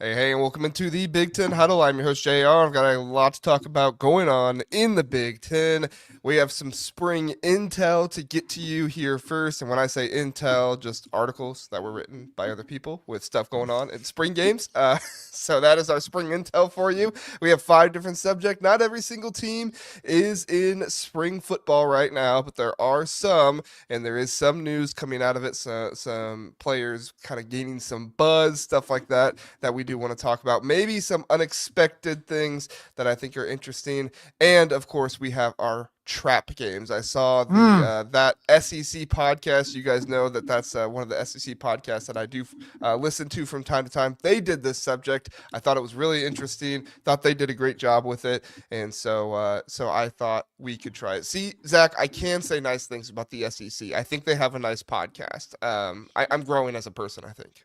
Hey, and welcome into the Big Ten Huddle. I'm your host, JR. I've got a lot to talk about going on in the Big Ten. We have some spring intel to get to you here first. And when I say intel, just articles that were written by other people with stuff going on in spring games. So that is our spring intel for you. We have 5 different subjects. Not every single team is in spring football right now, but there are some, and there is some news coming out of it. So, some players kind of gaining some buzz, stuff like that we do want to talk about. Maybe some unexpected things that I think are interesting. And of course, we have our trap games. I saw the that SEC podcast. You guys know that's one of the SEC podcasts that I do listen to from time to time. They did this subject. I thought it was really interesting. Thought they did a great job with it, and so I thought we could try it. See, Zach, I can say nice things about the SEC. I think they have a nice podcast. I'm growing as a person, I think.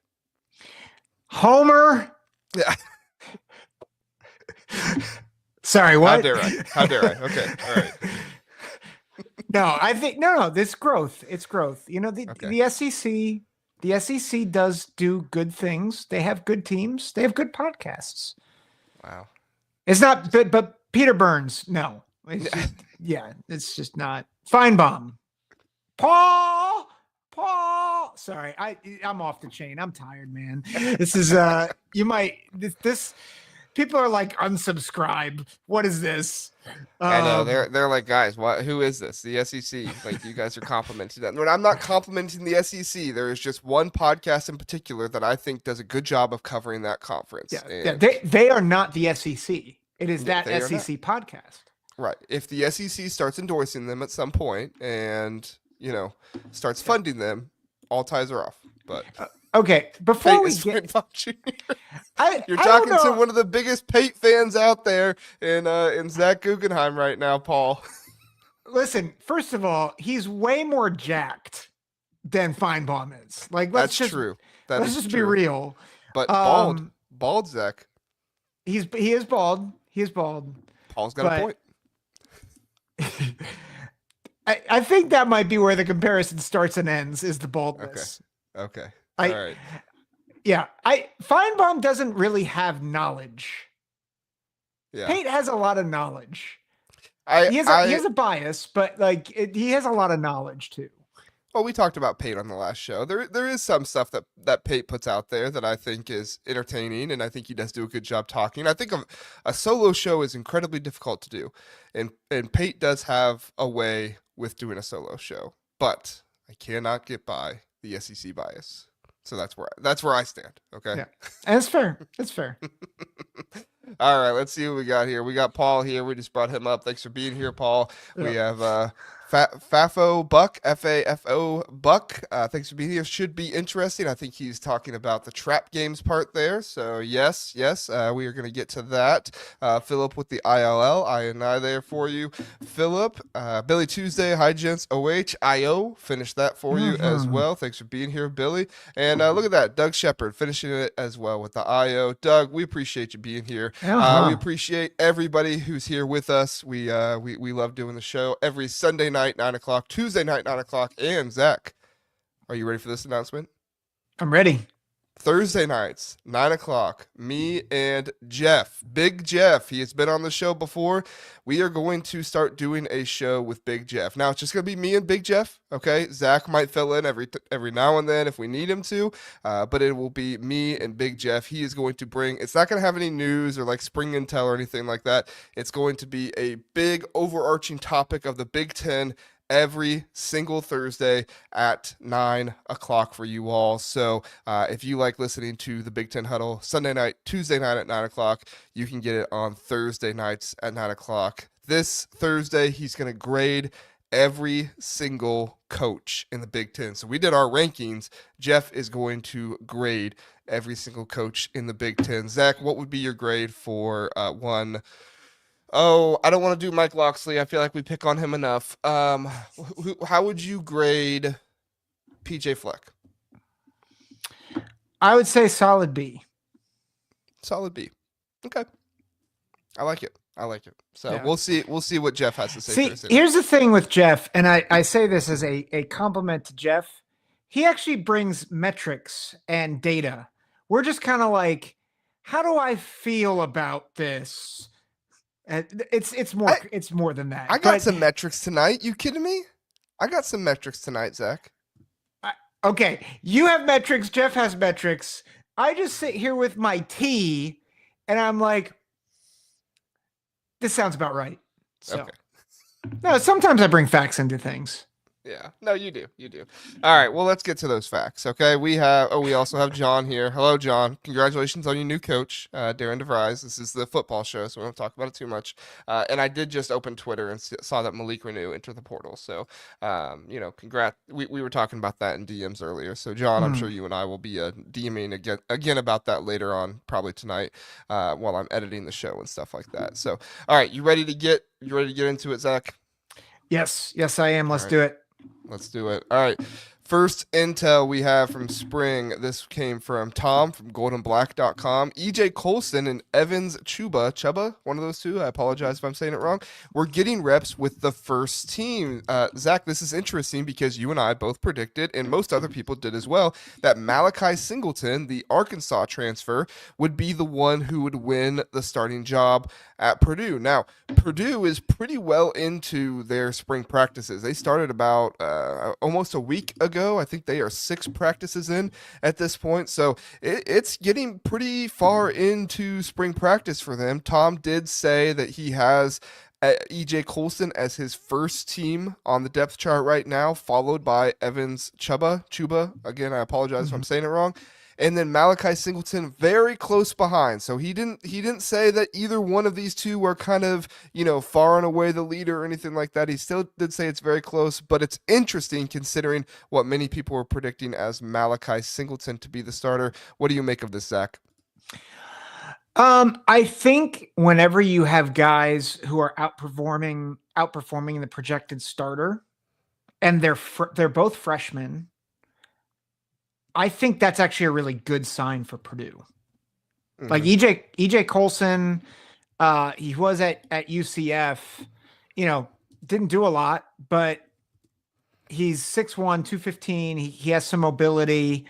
Homer. Yeah. Sorry, what? How dare I? Okay, all right. No, I think no. This growth. It's growth. You know, the SEC does do good things. They have good teams. They have good podcasts. Wow. It's not good, but Peter Burns. No. It's just, yeah, it's just not. Feinbaum. Paul. Sorry, I'm off the chain. I'm tired, man. This is you might this people are like, unsubscribe. What is this? I know they're like, guys, who is this? The SEC. Like, you guys are complimenting that. But I'm not complimenting the SEC. There is just one podcast in particular that I think does a good job of covering that conference. Yeah, they are not the SEC. It is that SEC podcast. Right. If the SEC starts endorsing them at some point and starts funding them, all ties are off. But okay, before we get, you're talking to one of the biggest Pate fans out there in Zack Guggenheim right now, Paul. Listen, first of all, he's way more jacked than Feinbaum is. Like, let's true. Let's just be real. But bald Zack. He is bald. He is bald. Paul's got a point. I think that might be where the comparison starts and ends, is the baldness. Okay. All right. Yeah. Feinbaum doesn't really have knowledge. Yeah. Pate has a lot of knowledge. He has a bias, but he has a lot of knowledge too. Well, we talked about Pate on the last show. There is some stuff that Pate puts out there that I think is entertaining, and I think he does do a good job talking. I think a solo show is incredibly difficult to do, and Pate does have a way with doing a solo show, but I cannot get by the SEC bias. So that's where I stand. Okay. Yeah, and it's fair. It's fair. All right, let's see what we got here. We got Paul here. We just brought him up. Thanks for being here, Paul. Yeah. We have Fafo Buck, F-A-F-O Buck. Thanks for being here. Should be interesting. I think he's talking about the trap games part there. So yes, we are going to get to that. Philip with the ILL, I there for you. Philip, Billy Tuesday, hi gents, OH-IO, finish that for you as well. Thanks for being here, Billy. And look at that, Doug Shepard finishing it as well with the IO. Doug, we appreciate you being here. We appreciate everybody who's here with us. We love doing the show every Sunday night, 9 o'clock, Tuesday night, 9 o'clock. And Zach, are you ready for this announcement? I'm ready. Thursday nights, 9 o'clock, me and Jeff, Big Jeff. He has been on the show before. We are going to start doing a show with Big Jeff. Now, it's just going to be me and Big Jeff, okay? Zach might fill in every now and then if we need him to, but it will be me and Big Jeff. He is going to bring, it's not going to have any news or like spring intel or anything like that. It's going to be a big overarching topic of the Big Ten every single Thursday at 9 o'clock for you all. So if you like listening to the Big Ten Huddle Sunday night, Tuesday night at 9 o'clock, you can get it on Thursday nights at 9 o'clock. This Thursday, he's going to grade every single coach in the Big Ten. So we did our rankings. Jeff is going to grade every single coach in the Big Ten. Zach, what would be your grade for one? Oh, I don't want to do Mike Locksley. I feel like we pick on him enough. How would you grade PJ Fleck? I would say solid B. Solid B. Okay. I like it. So yeah. We'll see what Jeff has to say. See, here's the thing with Jeff, and I say this as a compliment to Jeff. He actually brings metrics and data. We're just kind of like, how do I feel about this? It's more than that. I got some metrics tonight. You kidding me? I got some metrics tonight, Zach. Okay, you have metrics. Jeff has metrics. I just sit here with my tea, and I'm like, this sounds about right. So, okay. No, sometimes I bring facts into things. Yeah. No, you do. You do. All right. Well, let's get to those facts. Okay. We also have John here. Hello, John. Congratulations on your new coach, Darren DeVries. This is the football show, so we don't talk about it too much. And I did just open Twitter and saw that Malik Renew entered the portal. So, congrats. We were talking about that in DMs earlier. So, John, I'm sure you and I will be DMing again about that later on, probably tonight, while I'm editing the show and stuff like that. So, all right. You ready to get into it, Zach? Yes, I am. Let's do it. Let's do it. All right. First intel we have from spring. This came from Tom from goldenblack.com. EJ Colson and Evans Chuba, one of those two. I apologize if I'm saying it wrong. We're getting reps with the first team. Zach, this is interesting because you and I both predicted, and most other people did as well, that Malachi Singleton, the Arkansas transfer, would be the one who would win the starting job at Purdue. Now, Purdue is pretty well into their spring practices. They started about almost a week ago. I think they are 6 practices in at this point. So it's getting pretty far into spring practice for them. Tom did say that he has EJ Colson as his first team on the depth chart right now, followed by Evans Chuba. Again, I apologize if I'm saying it wrong. And then Malachi Singleton very close behind. So he didn't say that either one of these two were kind of, far and away the leader or anything like that. He still did say it's very close, but it's interesting considering what many people were predicting as Malachi Singleton to be the starter. What do you make of this, Zach? I think whenever you have guys who are outperforming the projected starter, and they're both freshmen, I think that's actually a really good sign for Purdue. Mm-hmm. Like EJ Colson, he was at UCF, didn't do a lot, but he's 6'1", 215. He has some mobility.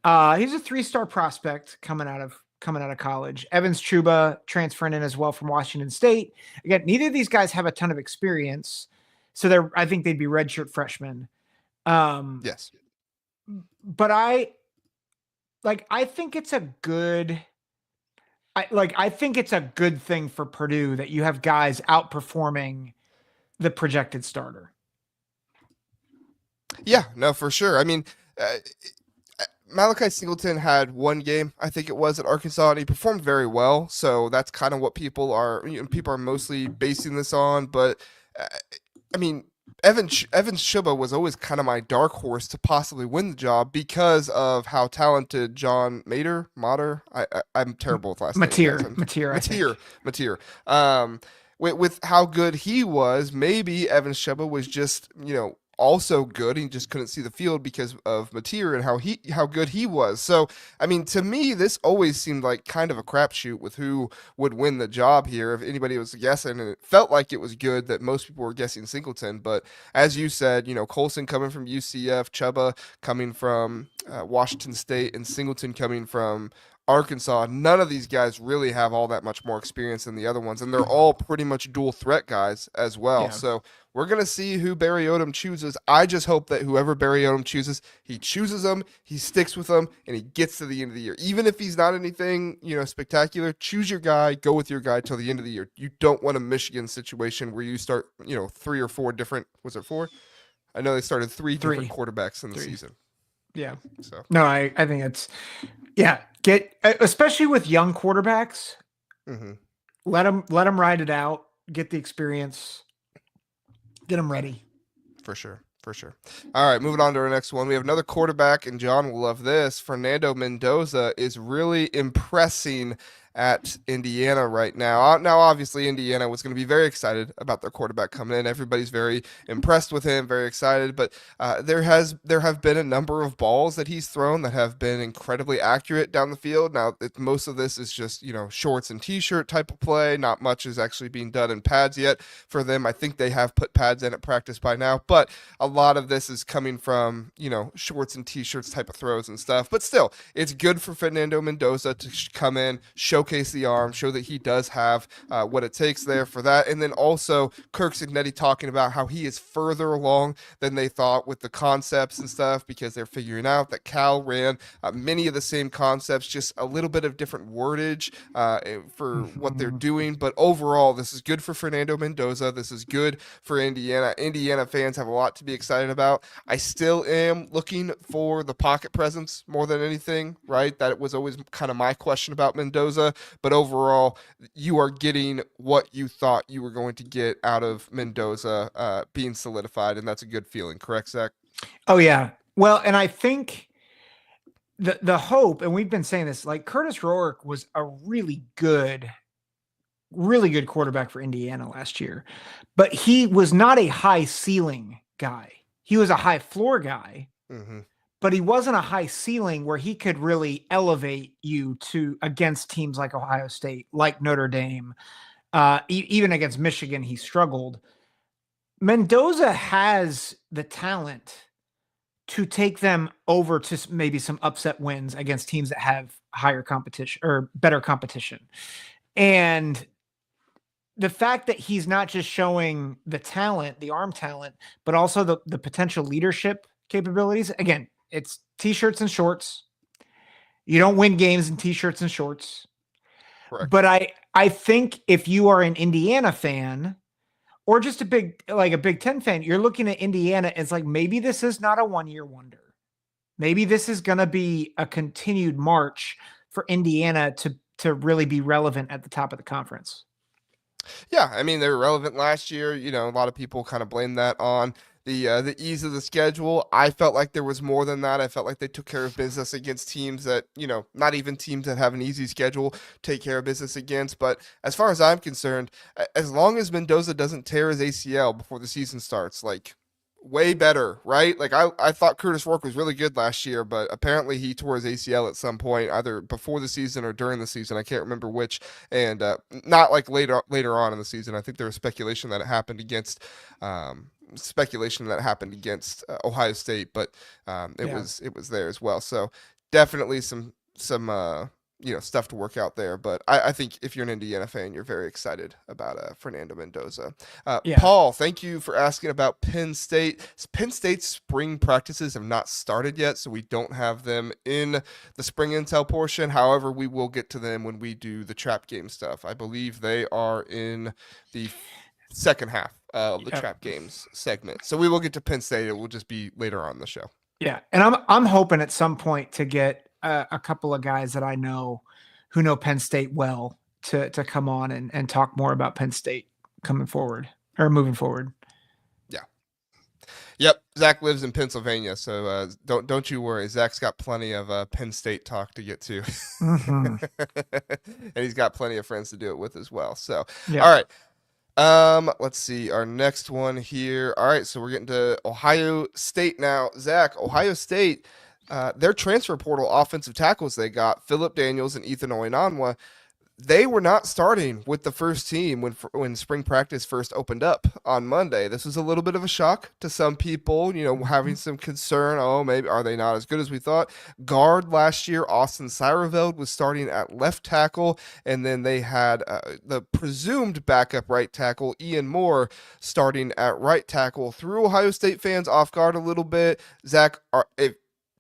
He's a 3-star prospect coming out of college. Evans Chuba transferring in as well from Washington State. Again, neither of these guys have a ton of experience, so I think they'd be redshirt freshmen. Yes. But I think it's a good thing for Purdue that you have guys outperforming the projected starter. Yeah, no, for sure. I mean, Malachi Singleton had one game, I think it was, at Arkansas, and he performed very well. So that's kind of what people are mostly basing this on. But I mean, Evans Chuba was always kind of my dark horse to possibly win the job because of how talented John Mater. I'm terrible with last names. Mateer. With how good he was, maybe Evans Chuba was just also good. He just couldn't see the field because of Mateer and how good he was. So, I mean, to me, this always seemed like kind of a crapshoot with who would win the job here. If anybody was guessing, and it felt like it was good that most people were guessing Singleton. But as you said, Colson coming from UCF, Chuba coming from Washington State, and Singleton coming from Arkansas, none of these guys really have all that much more experience than the other ones, and they're all pretty much dual threat guys as well. Yeah. So we're going to see who Barry Odom chooses. I just hope that whoever Barry Odom chooses, he chooses them, he sticks with them, and he gets to the end of the year. Even if he's not anything, spectacular, choose your guy, go with your guy till the end of the year. You don't want a Michigan situation where you start, 3 or 4 different, was it 4? I know they started 3 different quarterbacks in the season. Yeah. So no, I think it's, especially with young quarterbacks, let them ride it out, get the experience, get them ready. For sure. All right, moving on to our next one. We have another quarterback, and John will love this. Fernando Mendoza is really impressing at Indiana right now. Now, obviously, Indiana was going to be very excited about their quarterback coming in. Everybody's very impressed with him, very excited. But there have been a number of balls that he's thrown that have been incredibly accurate down the field. Now, most of this is just shorts and t-shirt type of play. Not much is actually being done in pads yet for them. I think they have put pads in at practice by now, but a lot of this is coming from shorts and t-shirts type of throws and stuff. But still, it's good for Fernando Mendoza to come in, show showcase the arm, show that he does have what it takes there for that. And then also Kirk Cignetti talking about how he is further along than they thought with the concepts and stuff, because they're figuring out that Cal ran many of the same concepts, just a little bit of different wordage for what they're doing. But overall, this is good for Fernando Mendoza. This is good for Indiana. Indiana fans have a lot to be excited about. I still am looking for the pocket presence more than anything, right? That was always kind of my question about Mendoza. But overall, you are getting what you thought you were going to get out of Mendoza being solidified, and that's a good feeling. Correct, Zack? Oh, yeah. Well, and I think the hope, and we've been saying this, like Curtis Rourke was a really good quarterback for Indiana last year, but he was not a high ceiling guy. He was a high floor guy, but he wasn't a high ceiling where he could really elevate you to against teams like Ohio State, like Notre Dame, even against Michigan, he struggled. Mendoza has the talent to take them over to maybe some upset wins against teams that have higher competition or better competition. And the fact that he's not just showing the talent, the arm talent, but also the potential leadership capabilities. Again, it's t-shirts and shorts. You don't win games in t-shirts and shorts. Correct. But I think if you are an Indiana fan or just a Big Ten fan, you're looking at Indiana as like, maybe this is not a one-year wonder. Maybe this is going to be a continued march for Indiana to really be relevant at the top of the conference. Yeah, I mean, they were relevant last year. You know, a lot of people kind of blame that on the ease of the schedule. I felt like there was more than that. I felt like they took care of business against teams that, you know, not even teams that have an easy schedule take care of business against. But as far as I'm concerned, as long as Mendoza doesn't tear his ACL before the season starts, like, way better, right? Like I thought Curtis Rourke was really good last year, but apparently he tore his ACL at some point, either before the season or during the season. I can't remember which, and not like later on in the season. I think there was speculation that it happened against Ohio State, but it was there as well. So definitely some stuff to work out there. But I think if you're an Indiana fan, you're very excited about Fernando Mendoza. Paul, thank you for asking about Penn State. Penn State's spring practices have not started yet, so we don't have them in the spring intel portion. However, we will get to them when we do the trap game stuff. I believe they are in the second half of the trap games segment. So we will get to Penn State. It will just be later on in the show. Yeah, and I'm hoping at some point to get a couple of guys that I know who know Penn State well to come on and talk more about Penn State moving forward. Yeah. Yep. Zack lives in Pennsylvania, so don't you worry. Zack's got plenty of Penn State talk to get to. And he's got plenty of friends to do it with as well. So, All right. Let's see our next one here. All right. So we're getting to Ohio State now. Zack, Ohio State, their transfer portal offensive tackles they got, Phillip Daniels and Ethan Oinanwa, they were not starting with the first team when spring practice first opened up on Monday. This was a little bit of a shock to some people, you know, having some concern. Oh, maybe are they not as good as we thought? Guard last year, Austin Seierveld was starting at left tackle, and then they had the presumed backup right tackle, Ian Moore, starting at right tackle. Threw Ohio State fans off guard a little bit. Zack,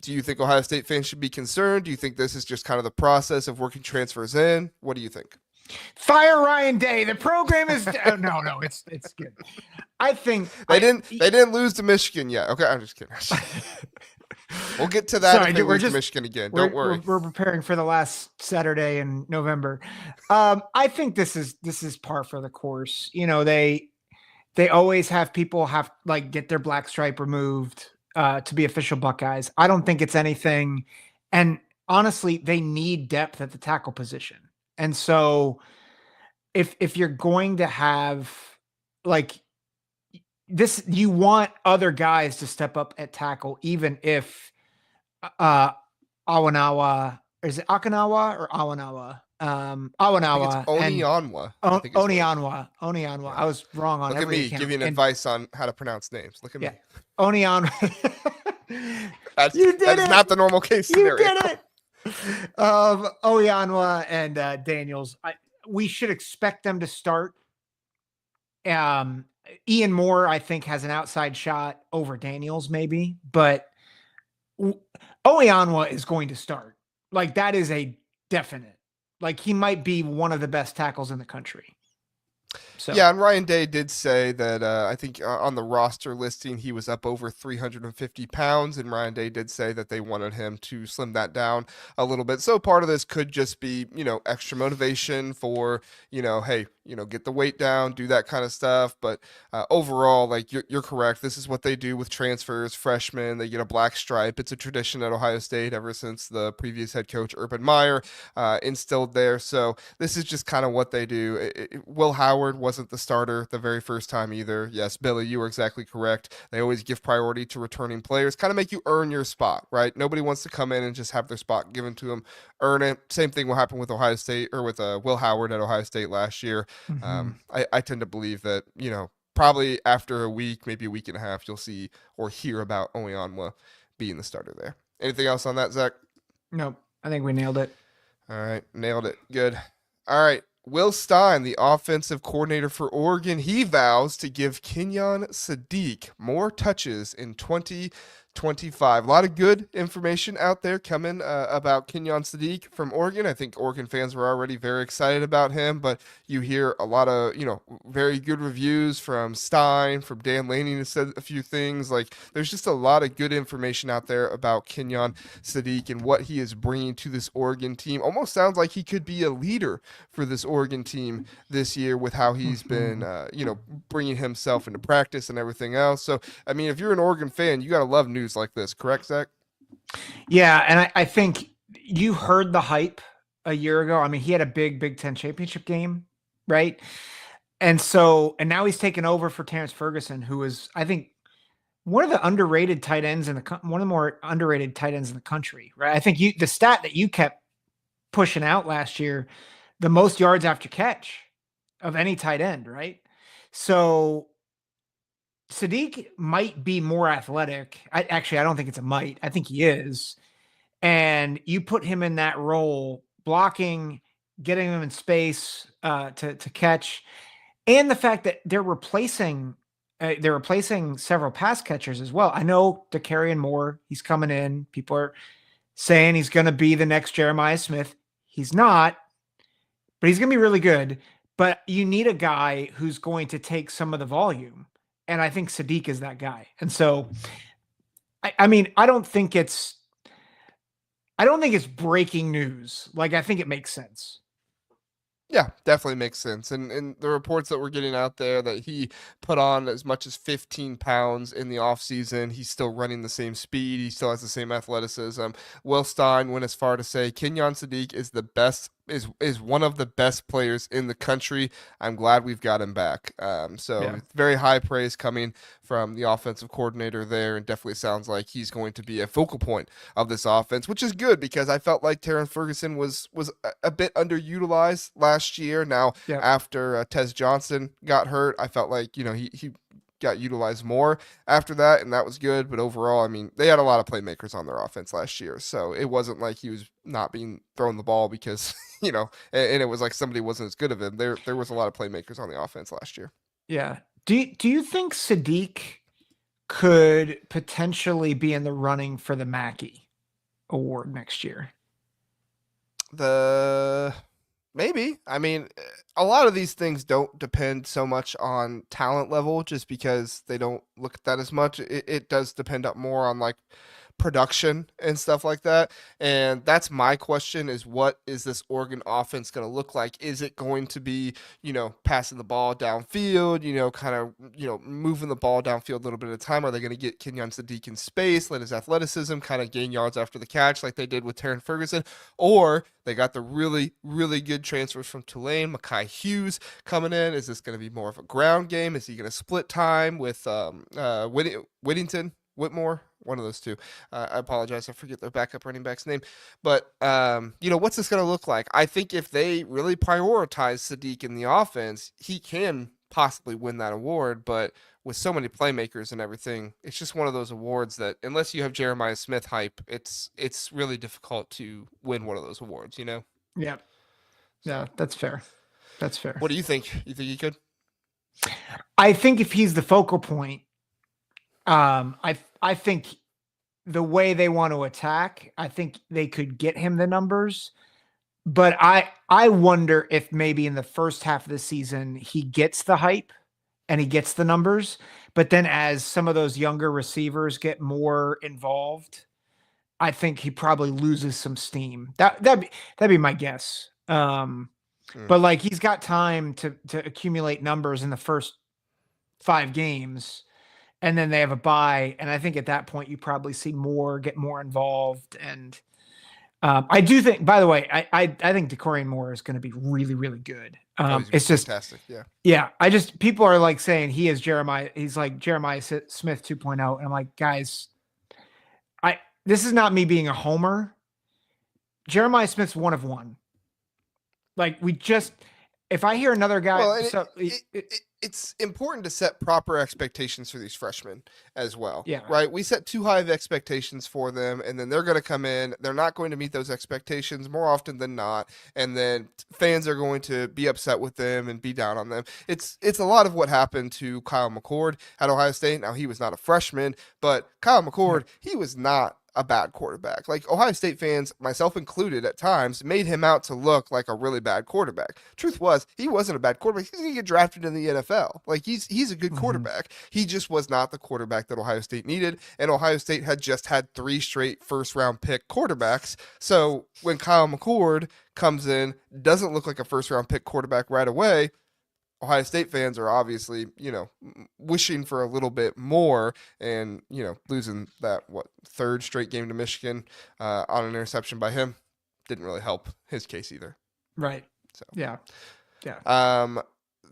do you think Ohio State fans should be concerned? Do you think this is just kind of the process of working transfers in? What do you think? Fire Ryan Day. The program is no, it's good. I think they didn't lose to Michigan yet. Okay, I'm just kidding. We'll get to that. Sorry, we're just Michigan again. Don't worry. We're preparing for the last Saturday in November. I think this is par for the course. You know, they always have people get their black stripe removed to be official Buckeyes. I don't think it's anything. And honestly, they need depth at the tackle position. And so if you're going to have like this, you want other guys to step up at tackle, even if Awanawa, is it Akanawa or Awanawa? Awanawa. Oneonwa. I was wrong on Look at me giving advice on how to pronounce names. Look at me. Oneonwa. That is not the normal case scenario. You did it. Oyanwa and Daniels. We should expect them to start. Ian Moore, I think, has an outside shot over Daniels, maybe, but Oyanwa is going to start. Like, that is a definite. Like, he might be one of the best tackles in the country. So Yeah, and Ryan Day did say that I think on the roster listing he was up over 350 pounds, and Ryan Day did say that they wanted him to slim that down a little bit. So part of this could just be, extra motivation for, hey, get the weight down, do that kind of stuff. But overall, like you're correct. This is what they do with transfers, freshmen. They get a black stripe. It's a tradition at Ohio State ever since the previous head coach Urban Meyer instilled there. So this is just kind of what they do. Will Howard wasn't the starter the very first time either. Yes, Billy, you were exactly correct. They always give priority to returning players, kind of make you earn your spot, right? Nobody wants to come in and just have their spot given to them, earn it. Same thing will happen with Ohio State or with Will Howard at Ohio State last year. I tend to believe that, probably after a week, maybe a week and a half, you'll see or hear about Oyanwa being the starter there. Anything else on that, Zach? Nope. I think we nailed it. All right. Nailed it. Good. All right. Will Stein, the offensive coordinator for Oregon, he vows to give Kenyon Sadiq more touches in 2025. A lot of good information out there coming about Kenyon Sadiq from Oregon. I think Oregon fans were already very excited about him, but you hear a lot of, very good reviews from Stein, from Dan Laney who said a few things. Like, there's just a lot of good information out there about Kenyon Sadiq and what he is bringing to this Oregon team. Almost sounds like he could be a leader for this Oregon team this year with how he's been, bringing himself into practice and everything else. So, I mean, if you're an Oregon fan, you got to love news like this, correct, Zach? Yeah, and I think you heard the hype a year ago. I mean, he had a Big Ten championship game, right? And now he's taken over for Terrence Ferguson, who is, I think, one of the underrated tight ends one of the more underrated tight ends in the country, right? I think the stat that you kept pushing out last year, the most yards after catch of any tight end, right? So Sadiq might be more athletic. I don't think it's a might. I think he is. And you put him in that role, blocking, getting him in space to catch, and the fact that they're replacing several pass catchers as well. I know Dakarian Moore, he's coming in. People are saying he's going to be the next Jeremiah Smith. He's not, but he's going to be really good. But you need a guy who's going to take some of the volume. And I think Sadiq is that guy. And so, I mean, I don't think it's breaking news. Like, I think it makes sense. Yeah, definitely makes sense. And the reports that we're getting out there that he put on as much as 15 pounds in the offseason. He's still running the same speed. He still has the same athleticism. Will Stein went as far to say Kenyon Sadiq is the best, is one of the best players in the country. I'm glad we've got him back. Very high praise coming from the offensive coordinator there, and definitely sounds like he's going to be a focal point of this offense, which is good because I felt like Terrence Ferguson was a bit underutilized last year. Now, after Tez Johnson got hurt, I felt like, he got utilized more after that, and that was good. But overall, I mean, they had a lot of playmakers on their offense last year, so it wasn't like he was not being thrown the ball because, and it was like somebody wasn't as good of him. There was a lot of playmakers on the offense last year. Yeah. Do you think Sadiq could potentially be in the running for the Mackey Award next year? Maybe. I mean, a lot of these things don't depend so much on talent level just because they don't look at that as much. It does depend up more on like production and stuff like that. And that's my question is, what is this Oregon offense going to look like? Is it going to be, passing the ball downfield, kind of, moving the ball downfield a little bit at a time? Are they going to get Kenyon Sadiq in space, let his athleticism kind of gain yards after the catch like they did with Terrence Ferguson? Or they got the really, really good transfers from Tulane, Mekhi Hughes coming in. Is this going to be more of a ground game? Is he going to split time with Whitmore? One of those two. I apologize. I forget their backup running back's name. But, what's this going to look like? I think if they really prioritize Sadiq in the offense, he can possibly win that award. But with so many playmakers and everything, it's just one of those awards that unless you have Jeremiah Smith hype, it's really difficult to win one of those awards, you know? Yeah. Yeah, that's fair. That's fair. What do you think? You think he could? I think if he's the focal point, I think the way they want to attack, I think they could get him the numbers. But I wonder if maybe in the first half of the season he gets the hype and he gets the numbers, but then as some of those younger receivers get more involved, I think he probably loses some steam. That'd be my guess. But like he's got time to accumulate numbers in the first 5 games, and then they have a bye, and I think at that point you probably see get more involved. And I do think, by the way, I think DeCorian Moore is going to be really, really good. It's just fantastic. Yeah. Yeah. People are like saying he's like Jeremiah Smith 2.0. And I'm like, guys, this is not me being a homer. Jeremiah Smith's one of one. Like if I hear another guy, well, it's important to set proper expectations for these freshmen as well. Yeah. Right. We set too high of expectations for them, and then they're going to come in. They're not going to meet those expectations more often than not, and then fans are going to be upset with them and be down on them. It's a lot of what happened to Kyle McCord at Ohio State. Now, he was not a freshman, but Kyle McCord, he was not a bad quarterback. Like Ohio State fans, myself included at times, made him out to look like a really bad quarterback. Truth was, he wasn't a bad quarterback. He's going to get drafted in the NFL. Like he's a good quarterback. He just was not the quarterback that Ohio State needed. And Ohio State had just had 3 straight first-round pick quarterbacks. So when Kyle McCord comes in, doesn't look like a first-round pick quarterback right away, Ohio State fans are obviously, wishing for a little bit more, and, losing that, 3rd straight game to Michigan on an interception by him didn't really help his case either. Right. So, yeah.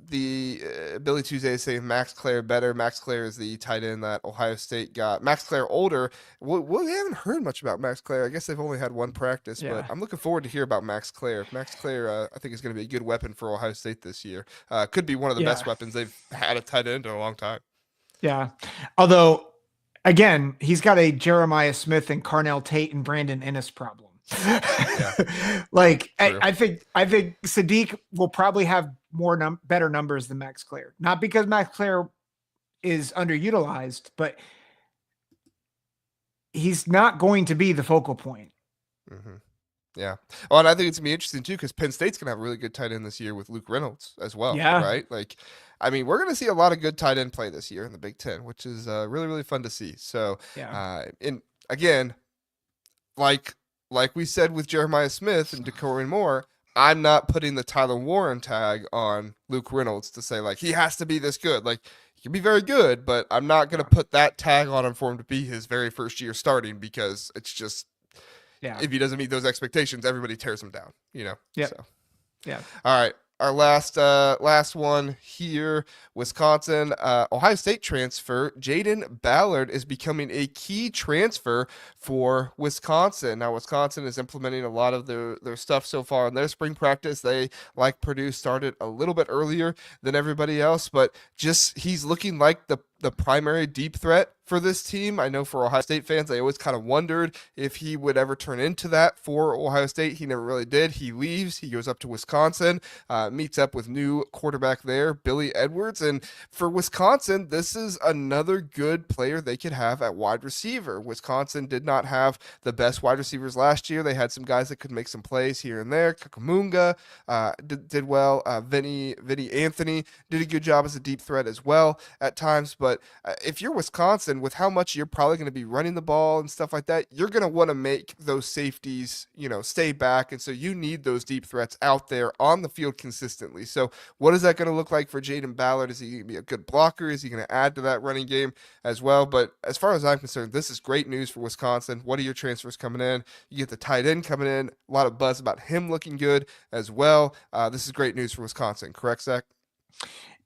The Billy Tuesday is saying Max Clare better. Max Clare is the tight end that Ohio State got. Max Clare older. We haven't heard much about Max Clare. I guess they've only had 1 practice, but I'm looking forward to hear about Max Clare. Max Clare, I think, is going to be a good weapon for Ohio State this year. Could be one of the best weapons they've had at tight end in a long time. Yeah. Although, again, he's got a Jeremiah Smith and Carnell Tate and Brandon Ennis problem. Like I think Sadiq will probably have better numbers than Max Clare. Not because Max Clare is underutilized, but he's not going to be the focal point. Mm-hmm. Yeah. Oh, and I think it's going to be interesting too, because Penn State's going to have a really good tight end this year with Luke Reynolds as well. Yeah. Right. Like, I mean, we're going to see a lot of good tight end play this year in the Big Ten, which is really, really fun to see. So, and again, like we said with Jeremiah Smith and DeCorian Moore, I'm not putting the Tyler Warren tag on Luke Reynolds to say, like, he has to be this good. Like, he can be very good, but I'm not going to put that tag on him for him to be his very first year starting, because it's just, if he doesn't meet those expectations, everybody tears him down, Yeah. So. Yeah. All right. Our last one here, Wisconsin, Ohio State transfer, Jayden Ballard is becoming a key transfer for Wisconsin. Now, Wisconsin is implementing a lot of their stuff so far in their spring practice. They, like Purdue, started a little bit earlier than everybody else, but he's looking like the primary deep threat for this team. I know for Ohio State fans, they always kind of wondered if he would ever turn into that for Ohio State. He never really did. He leaves. He goes up to Wisconsin, meets up with new quarterback there, Billy Edwards. And for Wisconsin, this is another good player they could have at wide receiver. Wisconsin did not have the best wide receivers last year. They had some guys that could make some plays here and there. Kakamunga did well. Vinny Anthony did a good job as a deep threat as well at times. But if you're Wisconsin, with how much you're probably going to be running the ball and stuff like that, you're going to want to make those safeties, stay back. And so you need those deep threats out there on the field consistently. So what is that going to look like for Jayden Ballard? Is he going to be a good blocker? Is he going to add to that running game as well? But as far as I'm concerned, this is great news for Wisconsin. What are your transfers coming in? You get the tight end coming in. A lot of buzz about him looking good as well. This is great news for Wisconsin. Correct, Zack?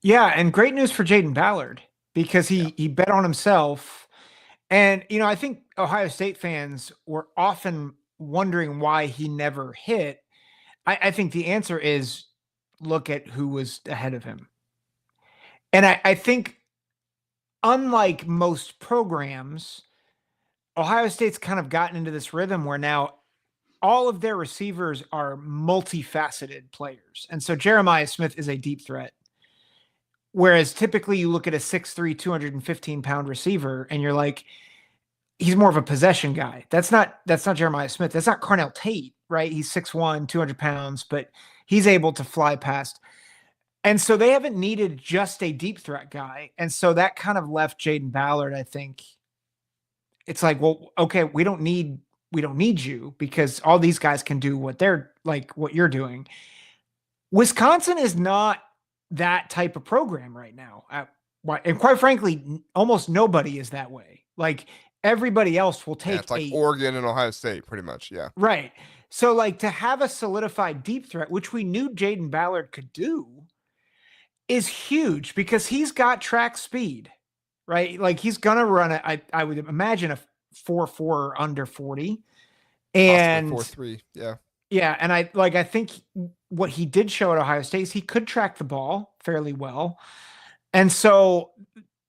Yeah, and great news for Jayden Ballard, because he bet on himself. And, I think Ohio State fans were often wondering why he never hit. I think the answer is, look at who was ahead of him. And I think unlike most programs, Ohio State's kind of gotten into this rhythm where now all of their receivers are multifaceted players. And so Jeremiah Smith is a deep threat. Whereas typically you look at a 6'3", 215-pound receiver and you're like, he's more of a possession guy. That's not Jeremiah Smith. That's not Cornell Tate, right? He's 6'1", 200 pounds, but he's able to fly past. And so they haven't needed just a deep threat guy. And so that kind of left Jayden Ballard, I think. It's like, well, okay, we don't need you because all these guys can do what they're like, what you're doing. Wisconsin is not that type of program right now. And quite frankly, almost nobody is that way. Like everybody else will take it's like Oregon and Ohio State pretty much. Yeah. Right. So like to have a solidified deep threat, which we knew Jayden Ballard could do, is huge because he's got track speed, right? Like he's going to run I would imagine a 4.4 under 40 and 4.3. Yeah. Yeah. And I think what he did show at Ohio State is he could track the ball fairly well. And so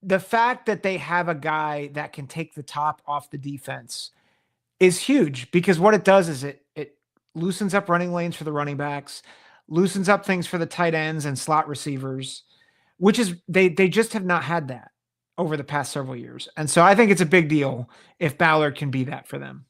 the fact that they have a guy that can take the top off the defense is huge because what it does is it loosens up running lanes for the running backs, loosens up things for the tight ends and slot receivers, which is they just have not had that over the past several years. And so I think it's a big deal if Ballard can be that for them.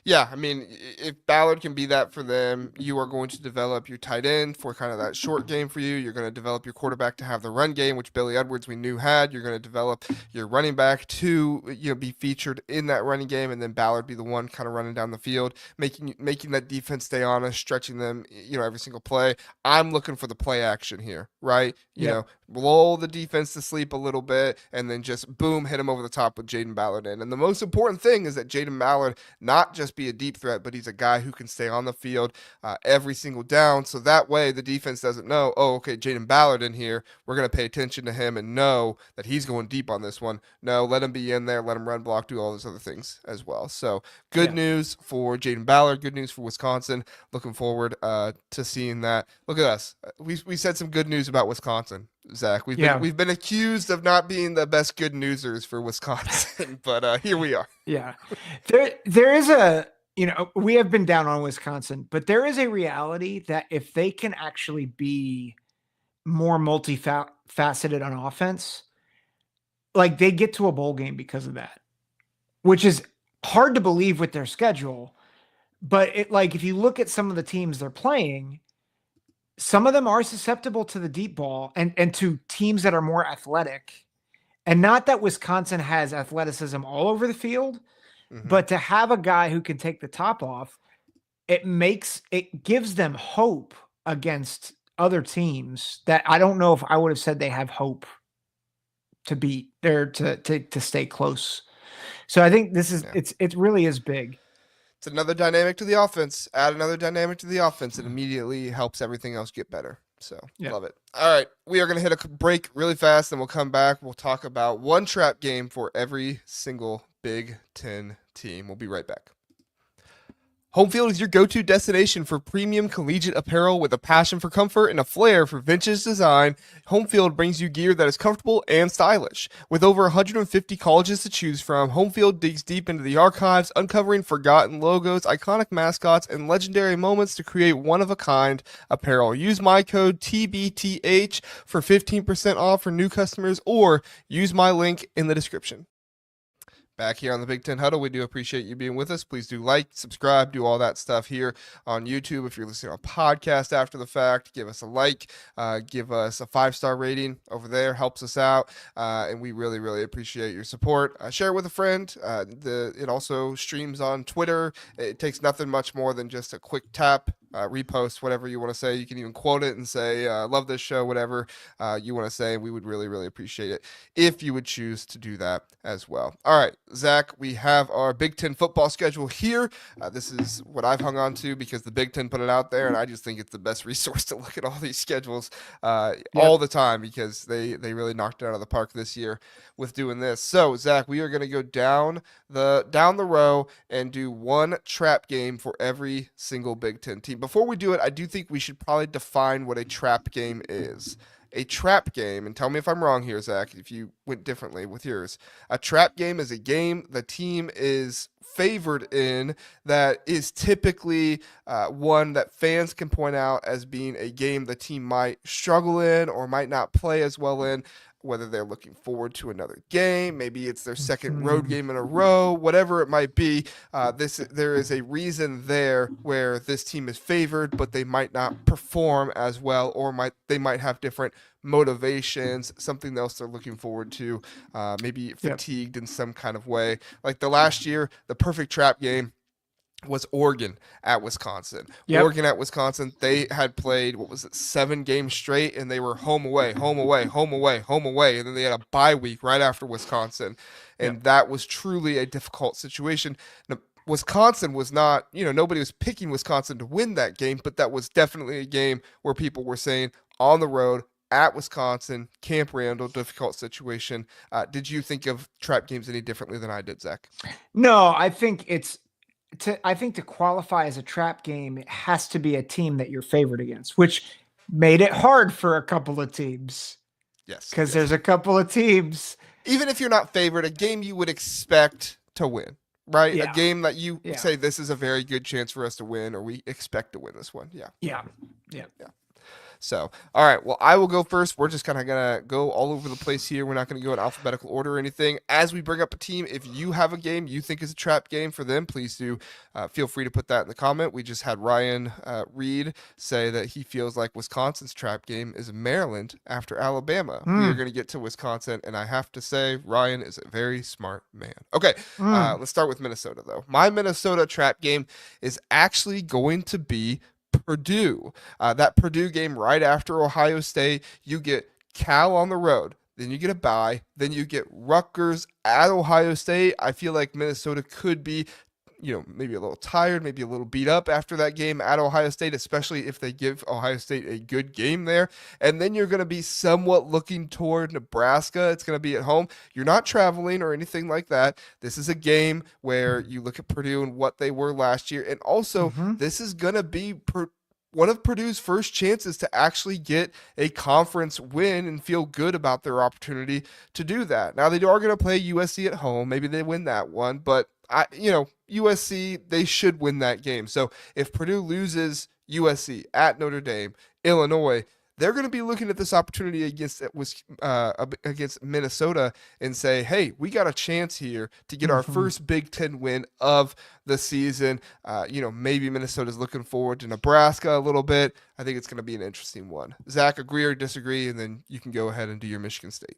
Yeah, I mean, if Ballard can be that for them, you are going to develop your tight end for kind of that short game for you. You're going to develop your quarterback to have the run game, which Billy Edwards we knew had. You're going to develop your running back to be featured in that running game, and then Ballard be the one kind of running down the field, making that defense stay honest, stretching them, every single play. I'm looking for the play action here, right? You know, lull the defense to sleep a little bit, and then just boom, hit him over the top with Jayden Ballard in. And the most important thing is that Jayden Ballard not just be a deep threat, but he's a guy who can stay on the field every single down. So that way the defense doesn't know, oh, okay, Jayden Ballard in here. We're going to pay attention to him and know that he's going deep on this one. No, let him be in there. Let him run block, do all those other things as well. So good news for Jayden Ballard. Good news for Wisconsin. Looking forward to seeing that. Look at us. We said some good news about Wisconsin, Zach. We've been accused of not being the best good newsers for Wisconsin, but here we are. Yeah. There is we have been down on Wisconsin, but there is a reality that if they can actually be more multifaceted on offense, like they get to a bowl game because of that, which is hard to believe with their schedule. But if you look at some of the teams they're playing, some of them are susceptible to the deep ball and to teams that are more athletic. And not that Wisconsin has athleticism all over the field, but to have a guy who can take the top off, it gives them hope against other teams that I don't know if I would have said they have hope to beat or to stay close. So I think this is it really is big. It's another dynamic to the offense. Add another dynamic to the offense. It immediately helps everything else get better. So love it. All right. We are going to hit a break really fast, and we'll come back. We'll talk about one trap game for every single Big Ten team. We'll be right back. Home Field is your go-to destination for premium collegiate apparel with a passion for comfort and a flair for vintage design. Home Field brings you gear that is comfortable and stylish. With over 150 colleges to choose from, Home Field digs deep into the archives, uncovering forgotten logos, iconic mascots, and legendary moments to create one-of-a-kind apparel. Use my code TBTH for 15% off for new customers, or use my link in the description. Back here on the Big Ten Huddle, we do appreciate you being with us. Please do like, subscribe, do all that stuff here on YouTube. If you're listening on a podcast after the fact, give us a like, give us a 5-star rating over there, helps us out, and we really, really appreciate your support. Share it with a friend. It also streams on Twitter. It takes nothing much more than just a quick tap. Repost, whatever you want to say. You can even quote it and say, love this show, whatever you want to say. We would really, really appreciate it if you would choose to do that as well. All right, Zach, we have our Big Ten football schedule here. This is what I've hung on to because the Big Ten put it out there, and I just think it's the best resource to look at all these schedules all the time because they really knocked it out of the park this year with doing this. So, Zach, we are going to go down the row and do one trap game for every single Big Ten team. Before we do it, I do think we should probably define what a trap game is. a trap game, and tell me if I'm wrong here, Zach, if you went differently with yours. A trap game is a game the team is favored in that is typically one that fans can point out as being a game the team might struggle in or might not play as well in, whether they're looking forward to another game, maybe it's their second road game in a row, whatever it might be. There is a reason there where this team is favored, but they might not perform as well, or they might have different motivations, something else they're looking forward to, maybe fatigued in some kind of way. Like the last year, the perfect trap game was Oregon at Wisconsin. Oregon at Wisconsin, they had played, 7 games straight, and they were home away, home away, home away, home away, and then they had a bye week right after Wisconsin, and that was truly a difficult situation. Now, Wisconsin was not, nobody was picking Wisconsin to win that game, but that was definitely a game where people were saying on the road, at Wisconsin, Camp Randall, difficult situation. Did you think of trap games any differently than I did, Zach? No, I think to qualify as a trap game, it has to be a team that you're favored against, which made it hard for a couple of teams. Yes. Because there's a couple of teams. Even if you're not favored, a game you would expect to win, right? Yeah. A game that you say this is a very good chance for us to win, or we expect to win this one. Yeah. So, all right. Well, I will go first. We're just kind of going to go all over the place here. We're not going to go in alphabetical order or anything. As we bring up a team, if you have a game you think is a trap game for them, please do feel free to put that in the comment. We just had Ryan Reed say that he feels like Wisconsin's trap game is Maryland after Alabama. We are going to get to Wisconsin, and I have to say Ryan is a very smart man. Okay, let's start with Minnesota, though. My Minnesota trap game is actually going to be Purdue. That Purdue game right after Ohio State, you get Cal on the road, then you get a bye, then you get Rutgers at Ohio State. I feel like Minnesota could be, maybe a little tired, maybe a little beat up after that game at Ohio State, especially if they give Ohio State a good game there. And then you're going to be somewhat looking toward Nebraska. It's going to be at home. You're not traveling or anything like that. This is a game where you look at Purdue and what they were last year. And also, this is going to be one of Purdue's first chances to actually get a conference win and feel good about their opportunity to do that. Now, they are going to play USC at home. Maybe they win that one, but USC, they should win that game. So if Purdue loses USC at Notre Dame, Illinois, they're going to be looking at this opportunity against Minnesota and say, hey, we got a chance here to get our first Big Ten win of the season. Maybe Minnesota's looking forward to Nebraska a little bit. I think it's going to be an interesting one. Zach, agree or disagree, and then you can go ahead and do your Michigan State.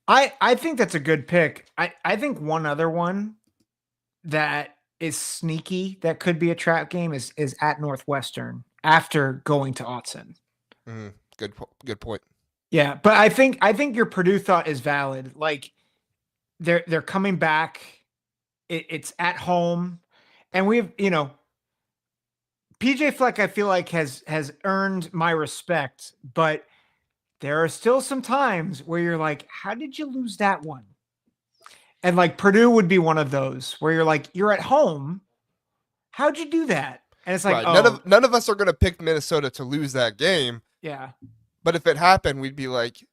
I think that's a good pick. I think one other one that is sneaky that could be a trap game is at Northwestern after going to Autzen. Good point. Yeah, but I think your Purdue thought is valid. Like they're coming back. It's at home, and we've PJ Fleck. I feel like has earned my respect, but there are still some times where you're like, how did you lose that one? And like Purdue would be one of those where you're like, you're at home. How'd you do that? And it's like, right. None of us are going to pick Minnesota to lose that game. Yeah. But if it happened, we'd be like,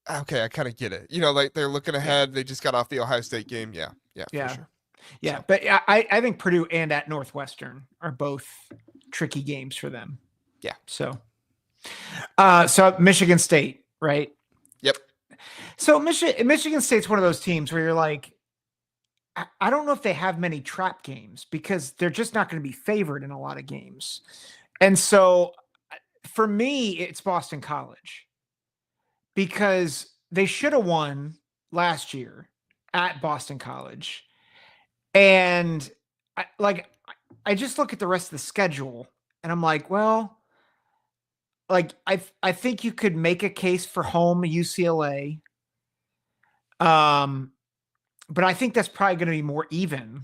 okay, I kind of get it. Like they're looking ahead. They just got off the Ohio State game. Yeah. For sure. Yeah. So. But I think Purdue and at Northwestern are both tricky games for them. Yeah. So Michigan State, right? Yep. So Michigan State's one of those teams where you're like, I don't know if they have many trap games because they're just not going to be favored in a lot of games. And so for me, it's Boston College because they should have won last year at Boston College. And I just look at the rest of the schedule and I'm like, well, like I think you could make a case for home UCLA. But I think that's probably going to be more even.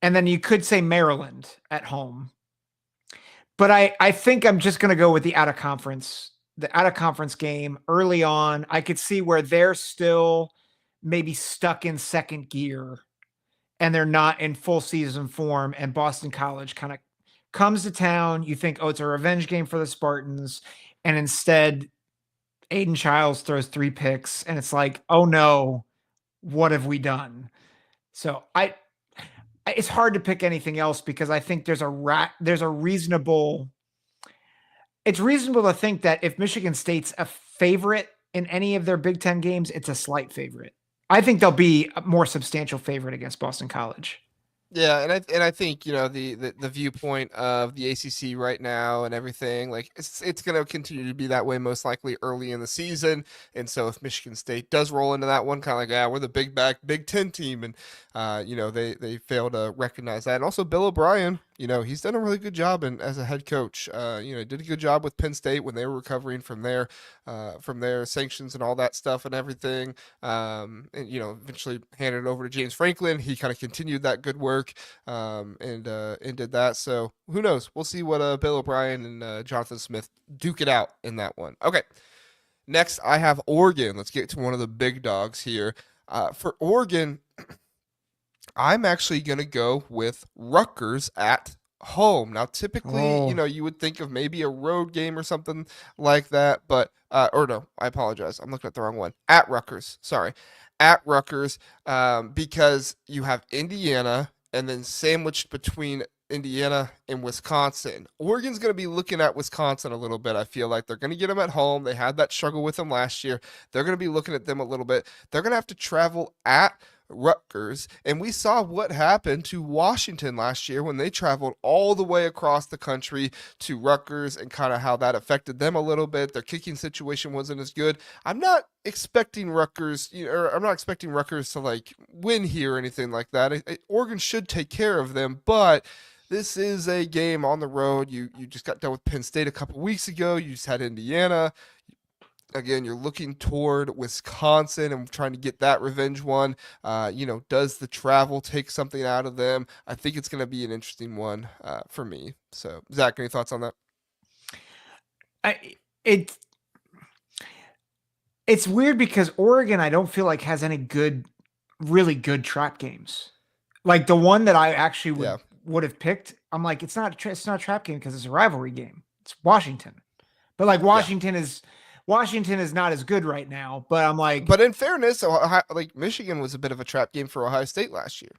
And then you could say Maryland at home. But I think I'm just going to go with the out-of-conference game early on. I could see where they're still maybe stuck in second gear and they're not in full season form. And Boston College kind of comes to town. You think, oh, it's a revenge game for the Spartans. And instead Aiden Childs throws 3 picks, and it's like, oh no, what have we done? So it's hard to pick anything else because I think there's a reasonable. It's reasonable to think that if Michigan State's a favorite in any of their Big Ten games, it's a slight favorite. I think they'll be a more substantial favorite against Boston College. Yeah, and I think, you know, the viewpoint of the ACC right now and everything, like it's going to continue to be that way most likely early in the season. And so if Michigan State does roll into that one, kind of like, yeah, we're the Big Ten team, and you know, they fail to recognize that. And also Bill O'Brien, you know, he's done a really good job as a head coach. You know, did a good job with Penn State when they were recovering from their sanctions and all that stuff and everything. And you know, eventually handed it over to James Franklin. He kind of continued that good work, and did that. So who knows? We'll see what Bill O'Brien and Jonathan Smith duke it out in that one. Okay, next I have Oregon. Let's get to one of the big dogs here. For Oregon, I'm actually going to go with Rutgers at home. Now, typically, you know, you would think of maybe a road game or something like that, but, or no, I apologize. I'm looking at the wrong one. At Rutgers, sorry. At Rutgers, because you have Indiana and then sandwiched between Indiana and Wisconsin. Oregon's going to be looking at Wisconsin a little bit. I feel like they're going to get them at home. They had that struggle with them last year. They're going to be looking at them a little bit. They're going to have to travel at Rutgers, and we saw what happened to Washington last year when they traveled all the way across the country to Rutgers, and kind of how that affected them a little bit. Their kicking situation wasn't as good. I'm not expecting Rutgers, or I'm not expecting Rutgers to like win here or anything like that. Oregon should take care of them, but this is a game on the road. You just got done with Penn State a couple weeks ago. You just had Indiana. Again, you're looking toward Wisconsin and trying to get that revenge one. You know, does the travel take something out of them? I think it's going to be an interesting one for me. So, Zach, any thoughts on that? It's weird because Oregon, I don't feel like has any really good trap games. Like the one that I actually would have picked, I'm like, it's not a trap game because it's a rivalry game. It's Washington, but like Washington is not as good right now. But I'm like, but in fairness, like Michigan was a bit of a trap game for Ohio State last year.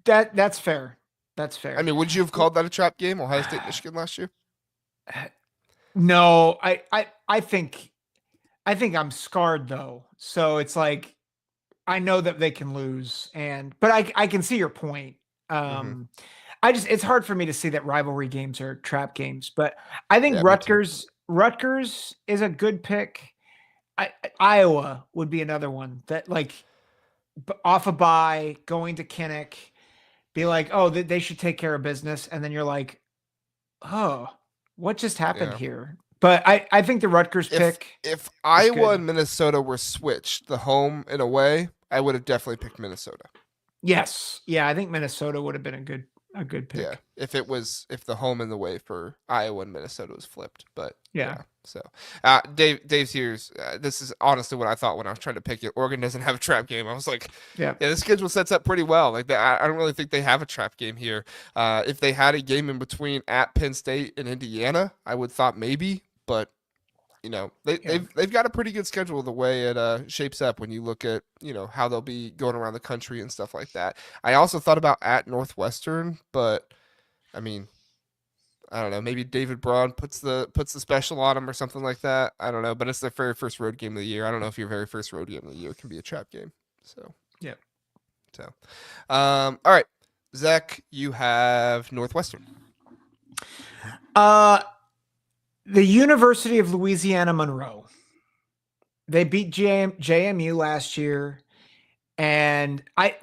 That's fair. That's fair. I mean, would you have called that a trap game, Ohio State, Michigan last year? No, I think I'm scarred though. So it's like, I know that they can lose, but I can see your point. It's hard for me to see that rivalry games are trap games, but I think Rutgers is a good pick. Iowa would be another one that, like, off a bye, going to Kinnick, be like, oh, they should take care of business. And then you're like, oh, what just happened here? But I think the Rutgers pick. If Iowa and Minnesota were switched, the home and away, I would have definitely picked Minnesota. Yes. Yeah, I think Minnesota would have been a good pick. Yeah, if the home and the way for Iowa and Minnesota was flipped, but yeah. So, Dave's here. This is honestly what I thought when I was trying to pick it. Oregon doesn't have a trap game. I was like, yeah, the schedule sets up pretty well. Like, I don't really think they have a trap game here. If they had a game in between at Penn State and Indiana, I would thought maybe, but you know, they've got a pretty good schedule the way it shapes up when you look at, you know, how they'll be going around the country and stuff like that. I also thought about at Northwestern, but I mean, I don't know, maybe David Braun puts the special on them or something like that. I don't know, but it's their very first road game of the year. I don't know if your very first road game of the year can be a trap game. So, yeah. So, all right, Zach, you have Northwestern. The University of Louisiana Monroe. They beat JMU last year, and I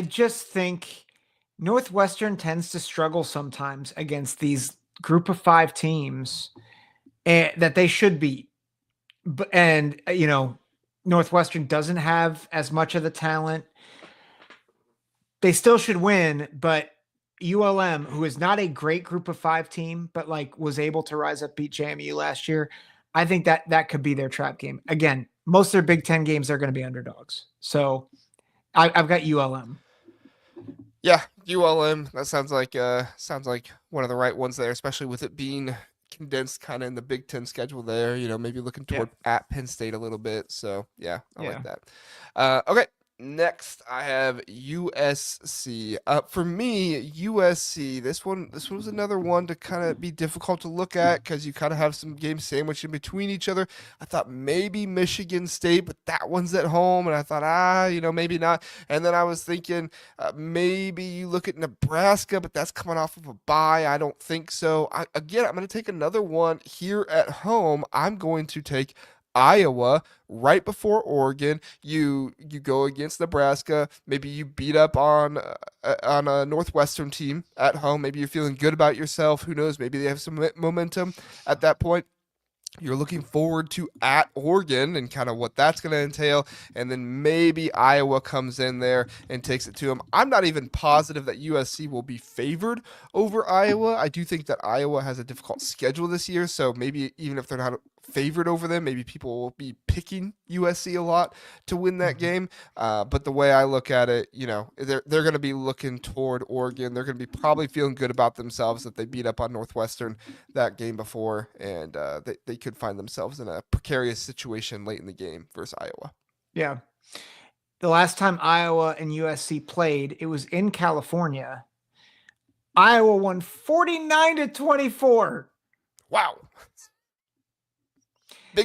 just think Northwestern tends to struggle sometimes against these group of 5 teams that they should beat. And you know, Northwestern doesn't have as much of the talent. They still should win, but ULM, who is not a great group of 5 team, but like was able to rise up, beat JMU last year. I think that could be their trap game. Again, most of their Big Ten games, they're going to be underdogs. So I've got ULM. Yeah, ULM. That sounds like one of the right ones there, especially with it being condensed kind of in the Big Ten schedule there. Maybe looking toward at Penn State a little bit. So yeah, I like that. Okay. Next, I have USC. For me, USC. This one was another one to kind of be difficult to look at because you kind of have some games sandwiched in between each other. I thought maybe Michigan State, but that one's at home, and I thought maybe not. And then I was thinking maybe you look at Nebraska, but that's coming off of a bye. I don't think so. I'm going to take another one here at home. I'm going to take Iowa right before Oregon. You go against Nebraska. Maybe you beat up on a Northwestern team at home. Maybe you're feeling good about yourself. Who knows? Maybe they have some momentum at that point. You're looking forward to at Oregon and kind of what that's going to entail. And then maybe Iowa comes in there and takes it to them. I'm not even positive that USC will be favored over Iowa. I do think that Iowa has a difficult schedule this year. So maybe even if they're not favored over them, maybe people will be picking USC a lot to win that game. But the way I look at it, they're going to be looking toward Oregon. They're going to be probably feeling good about themselves that they beat up on Northwestern that game before, and they could find themselves in a precarious situation late in the game versus Iowa. Yeah. The last time Iowa and USC played, it was in California. Iowa won 49-24. Wow.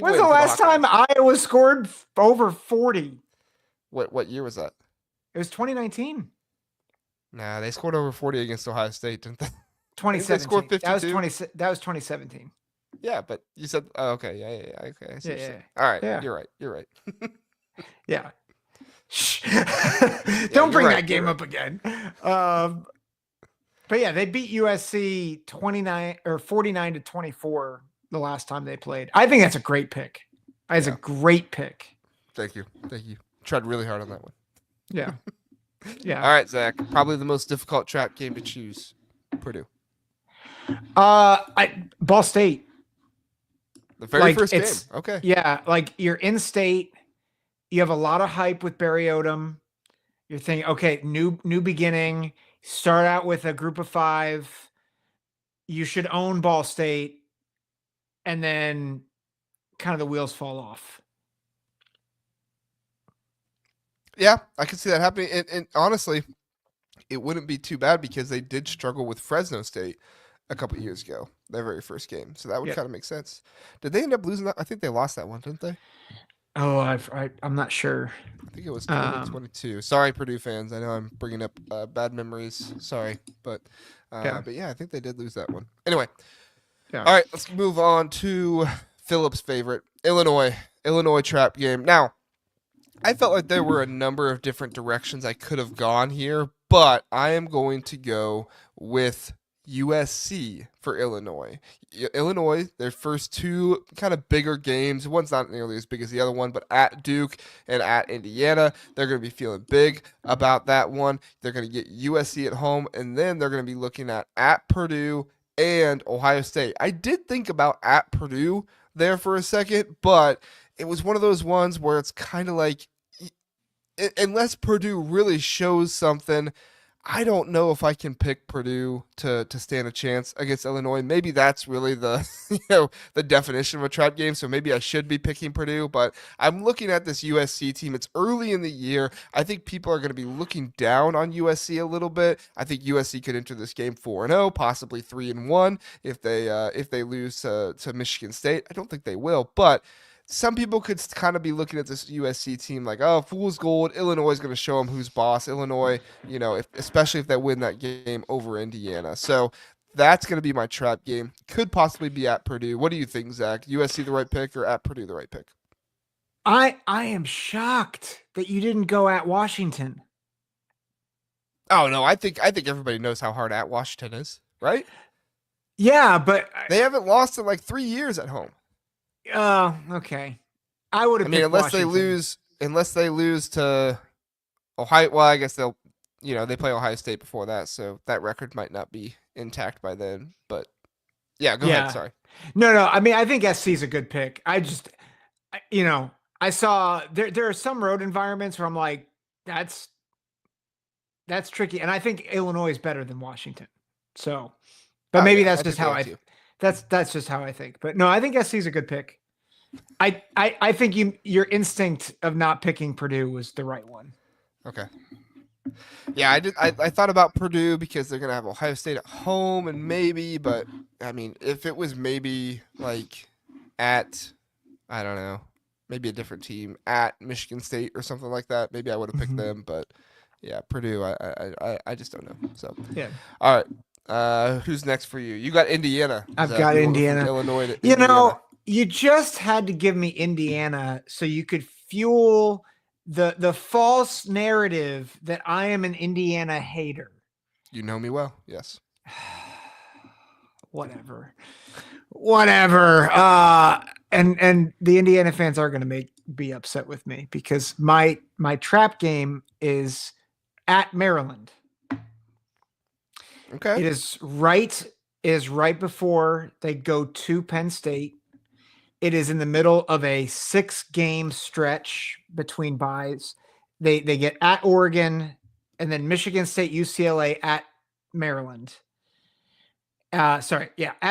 When's the last time Iowa scored over 40? What year was that? It was 2019. Nah, they scored over 40 against Ohio State, didn't they? 2017. That was 2017. Yeah, but you said okay, yeah, okay. Yeah. All right, yeah. You're right. Yeah. Don't bring that game up again. But yeah, they beat USC 49-24 the last time they played. I think that's a great pick. That's a great pick. Thank you. Tried really hard on that one. Yeah. Yeah. All right, Zach. Probably the most difficult trap game to choose. Purdue. Ball State. The very first game. Okay. Yeah, like you're in state. You have a lot of hype with Barry Odom. You're thinking, okay, new beginning. Start out with a group of 5. You should own Ball State. And then kind of the wheels fall off. Yeah, I can see that happening. And honestly, it wouldn't be too bad because they did struggle with Fresno State a couple of years ago, their very first game. So that would kind of make sense. Did they end up losing that? I think they lost that one, didn't they? Oh, I'm not sure. I think it was 2022. Sorry, Purdue fans. I know I'm bringing up bad memories. Sorry. But yeah, I think they did lose that one. Anyway. Yeah. All right, let's move on to Philip's favorite, Illinois trap game. Now, I felt like there were a number of different directions I could have gone here, but I am going to go with USC for Illinois. Illinois, their first 2 kind of bigger games. One's not nearly as big as the other one, but at Duke and at Indiana, they're going to be feeling big about that one. They're going to get USC at home, and then they're going to be looking at Purdue and Ohio State. I did think about at Purdue there for a second, but it was one of those ones where it's kind of like, unless Purdue really shows something, I don't know if I can pick Purdue to stand a chance against Illinois. Maybe that's really the the definition of a trap game. So maybe I should be picking Purdue, but I'm looking at this USC team. It's early in the year. I think people are going to be looking down on USC a little bit. I think USC could enter this game 4-0, possibly 3-1 if they lose to Michigan State. I don't think they will, but some people could kind of be looking at this USC team like, oh, fool's gold. Illinois is going to show them who's boss. Illinois, especially if they win that game over Indiana. So that's going to be my trap game. Could possibly be at Purdue. What do you think, Zach? USC the right pick or at Purdue the right pick? I am shocked that you didn't go at Washington. Oh no, I think everybody knows how hard at Washington is, right? Yeah, but they haven't lost in like 3 years at home. Okay. I would have. I mean, unless they lose to Ohio. Well, I guess they'll. They play Ohio State before that, so that record might not be intact by then. But yeah, go ahead. Sorry. No. I mean, I think SC is a good pick. I saw there are some road environments where I'm like, that's tricky, and I think Illinois is better than Washington. So, but maybe that's just how That's just how I think. But no, I think SC is a good pick. I think your instinct of not picking Purdue was the right one. Okay. Yeah, I thought about Purdue because they're gonna have Ohio State at home and maybe, but I mean, if it was maybe like at, I don't know, maybe a different team at Michigan State or something like that, maybe I would have picked them. But yeah, Purdue, I just don't know. So yeah. All right. Who's next for you? You got Indiana. I've Zach. got You went from Indiana. Illinois to You Indiana. know, you just had to give me Indiana so you could fuel the false narrative that I am an Indiana hater. You know me well. Yes. Whatever. And the Indiana fans are going to be upset with me because my trap game is at Maryland. Okay. It is right before they go to Penn State. It is in the middle of a 6-game stretch between byes. They get at Oregon and then Michigan State, UCLA, at Maryland. At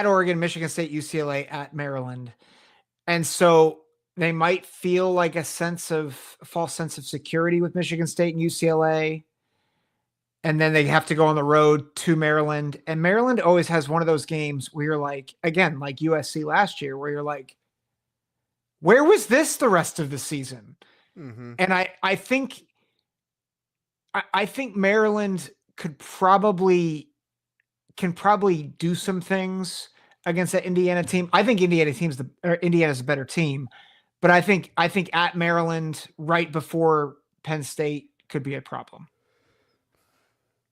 Oregon, Michigan State, UCLA, at Maryland. And so they might feel like a false sense of security with Michigan State and UCLA. And then they have to go on the road to Maryland. And Maryland always has one of those games where you're like, again, like USC last year, where you're like, where was this the rest of the season? Mm-hmm. And I think Maryland can probably do some things against that Indiana team. I think Indiana's a better team, but I think at Maryland right before Penn State could be a problem.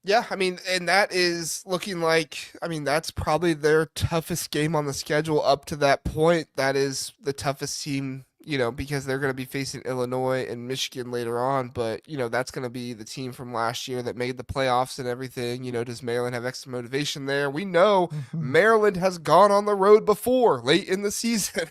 Yeah, I mean, and that is looking like, I mean, that's probably their toughest game on the schedule up to that point. That is the toughest team, because they're going to be facing Illinois and Michigan later on. But, that's going to be the team from last year that made the playoffs and everything. Does Maryland have extra motivation there? We know Maryland has gone on the road before late in the season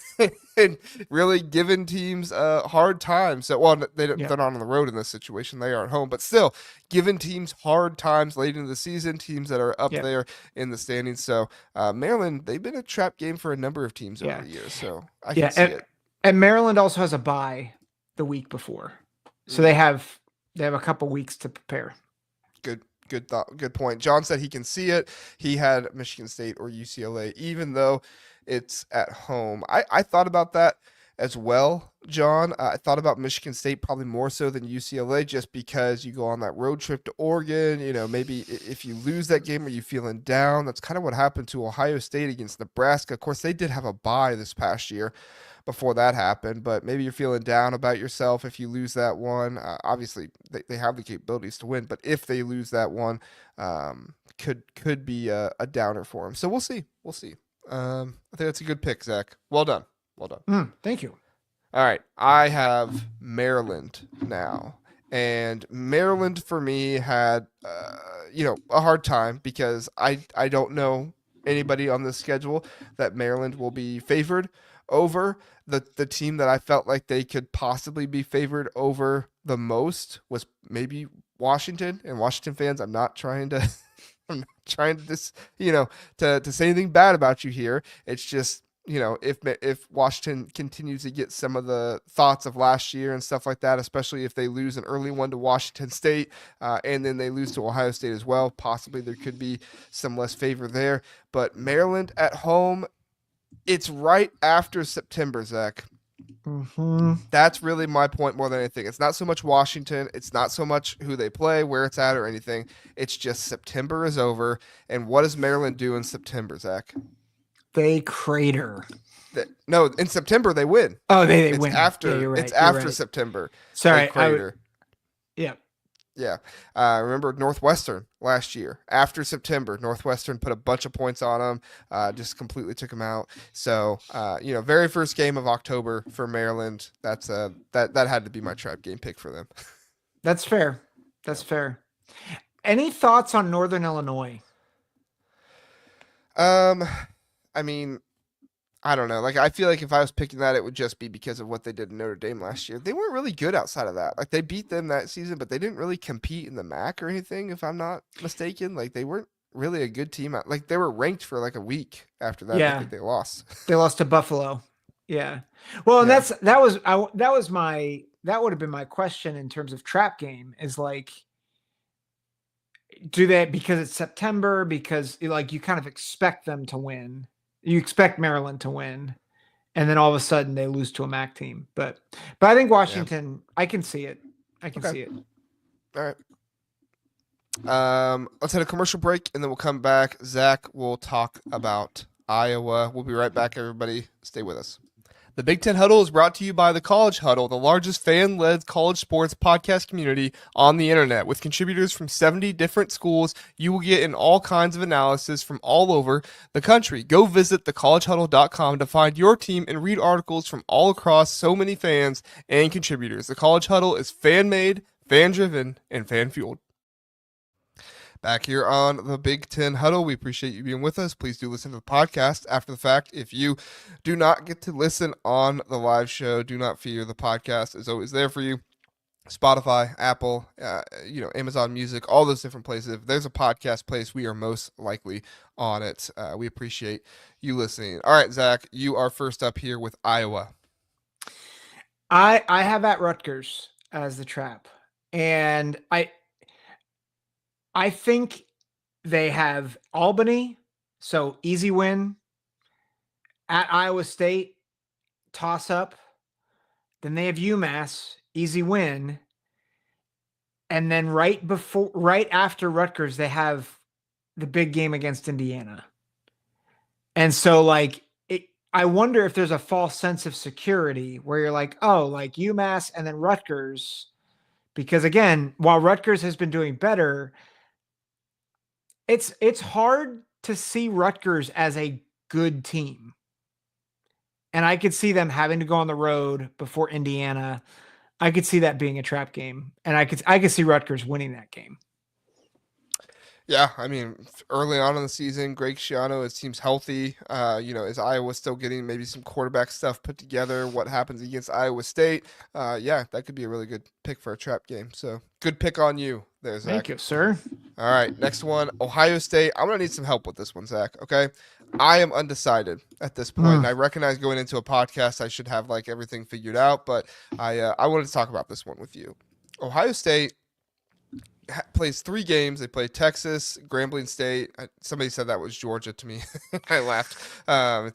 and really given teams a hard time. So, well, they're not on the road in this situation. They are at home, but still giving teams hard times late into the season, teams that are up there in the standings. So, Maryland, they've been a trap game for a number of teams over the years. So, I can see it. And Maryland also has a bye the week before. So they have a couple weeks to prepare. Good thought. Good point. John said he can see it. He had Michigan State or UCLA, even though it's at home. I thought about that as well, John. I thought about Michigan State probably more so than UCLA just because you go on that road trip to Oregon. Maybe if you lose that game, are you feeling down? That's kind of what happened to Ohio State against Nebraska. Of course, they did have a bye this past year before that happened, but maybe you're feeling down about yourself if you lose that one. Obviously, they have the capabilities to win, but if they lose that one, could be a downer for them. So we'll see. I think that's a good pick, Zach. Well done. Thank you. All right, I have Maryland now, and Maryland for me had a hard time because I don't know anybody on the schedule that Maryland will be favored over. The team that I felt like they could possibly be favored over the most was maybe Washington. And Washington fans, I'm not trying to just to say anything bad about you here. It's just if Washington continues to get some of the thoughts of last year and stuff like that, especially if they lose an early one to Washington State and then they lose to Ohio State as well, possibly there could be some less favor there. But Maryland at home, it's right after September, Zach. Mm-hmm. That's really my point more than anything. It's not so much Washington. It's not so much who they play, where it's at, or anything. It's just September is over. And what does Maryland do in September, Zach? They crater. No, in September they win. Oh, they it's win. After, you're right. It's after September. Sorry, they crater. Yeah. Remember Northwestern last year. After September, Northwestern put a bunch of points on them, just completely took them out. So, very first game of October for Maryland. That's that had to be my trap game pick for them. That's fair. Any thoughts on Northern Illinois? I mean, I don't know. Like, I feel like if I was picking that, it would just be because of what they did in Notre Dame last year. They weren't really good outside of that. Like, they beat them that season, but they didn't really compete in the MAC or anything, if I'm not mistaken. Like, they weren't really a good team. Like they were ranked for like a week after that. And I Yeah. think they lost. They lost to Buffalo. Yeah. Well, and Yeah. that would have been my question in terms of trap game is like, do they, because it's September, because like you kind of expect them to win. You expect Maryland to win. And then all of a sudden they lose to a MAC team. But I think Washington, I can see it. I can see it. All right. Let's hit a commercial break and then we'll come back. Zach will talk about Iowa. We'll be right back, everybody. Stay with us. The Big Ten Huddle is brought to you by the College Huddle, the largest fan-led college sports podcast community on the internet. With contributors from 70 different schools, you will get in all kinds of analysis from all over the country. Go visit thecollegehuddle.com to find your team and read articles from all across so many fans and contributors. The College Huddle is fan-made, fan-driven, and fan-fueled. Back here on the Big Ten Huddle, we appreciate you being with us. Please do listen to the podcast after the fact. If you do not get to listen on the live show, do not fear. The podcast is always there for you. Spotify, Apple, Amazon Music, all those different places. If there's a podcast place, we are most likely on it. We appreciate you listening. All right, Zach, you are first up here with Iowa. I have at Rutgers as the trap, and I think they have Albany, so easy win. At Iowa State, toss up. Then they have UMass, easy win. And then right after Rutgers, they have the big game against Indiana. And so I wonder if there's a false sense of security where you're like, oh, like UMass and then Rutgers. Because again, while Rutgers has been doing better, it's hard to see Rutgers as a good team. And I could see them having to go on the road before Indiana. I could see that being a trap game. And I could see Rutgers winning that game. Yeah, I mean, early on in the season, Greg Schiano, it seems healthy. Is Iowa still getting maybe some quarterback stuff put together? What happens against Iowa State? That could be a really good pick for a trap game. So good pick on you there, Zach. Thank you, sir. All right, next one, Ohio State. I'm going to need some help with this one, Zach, okay? I am undecided at this point, and I recognize going into a podcast I should have like everything figured out, but I wanted to talk about this one with you. Ohio State plays 3 games. They play Texas, Grambling State. Somebody said that was Georgia to me. I laughed.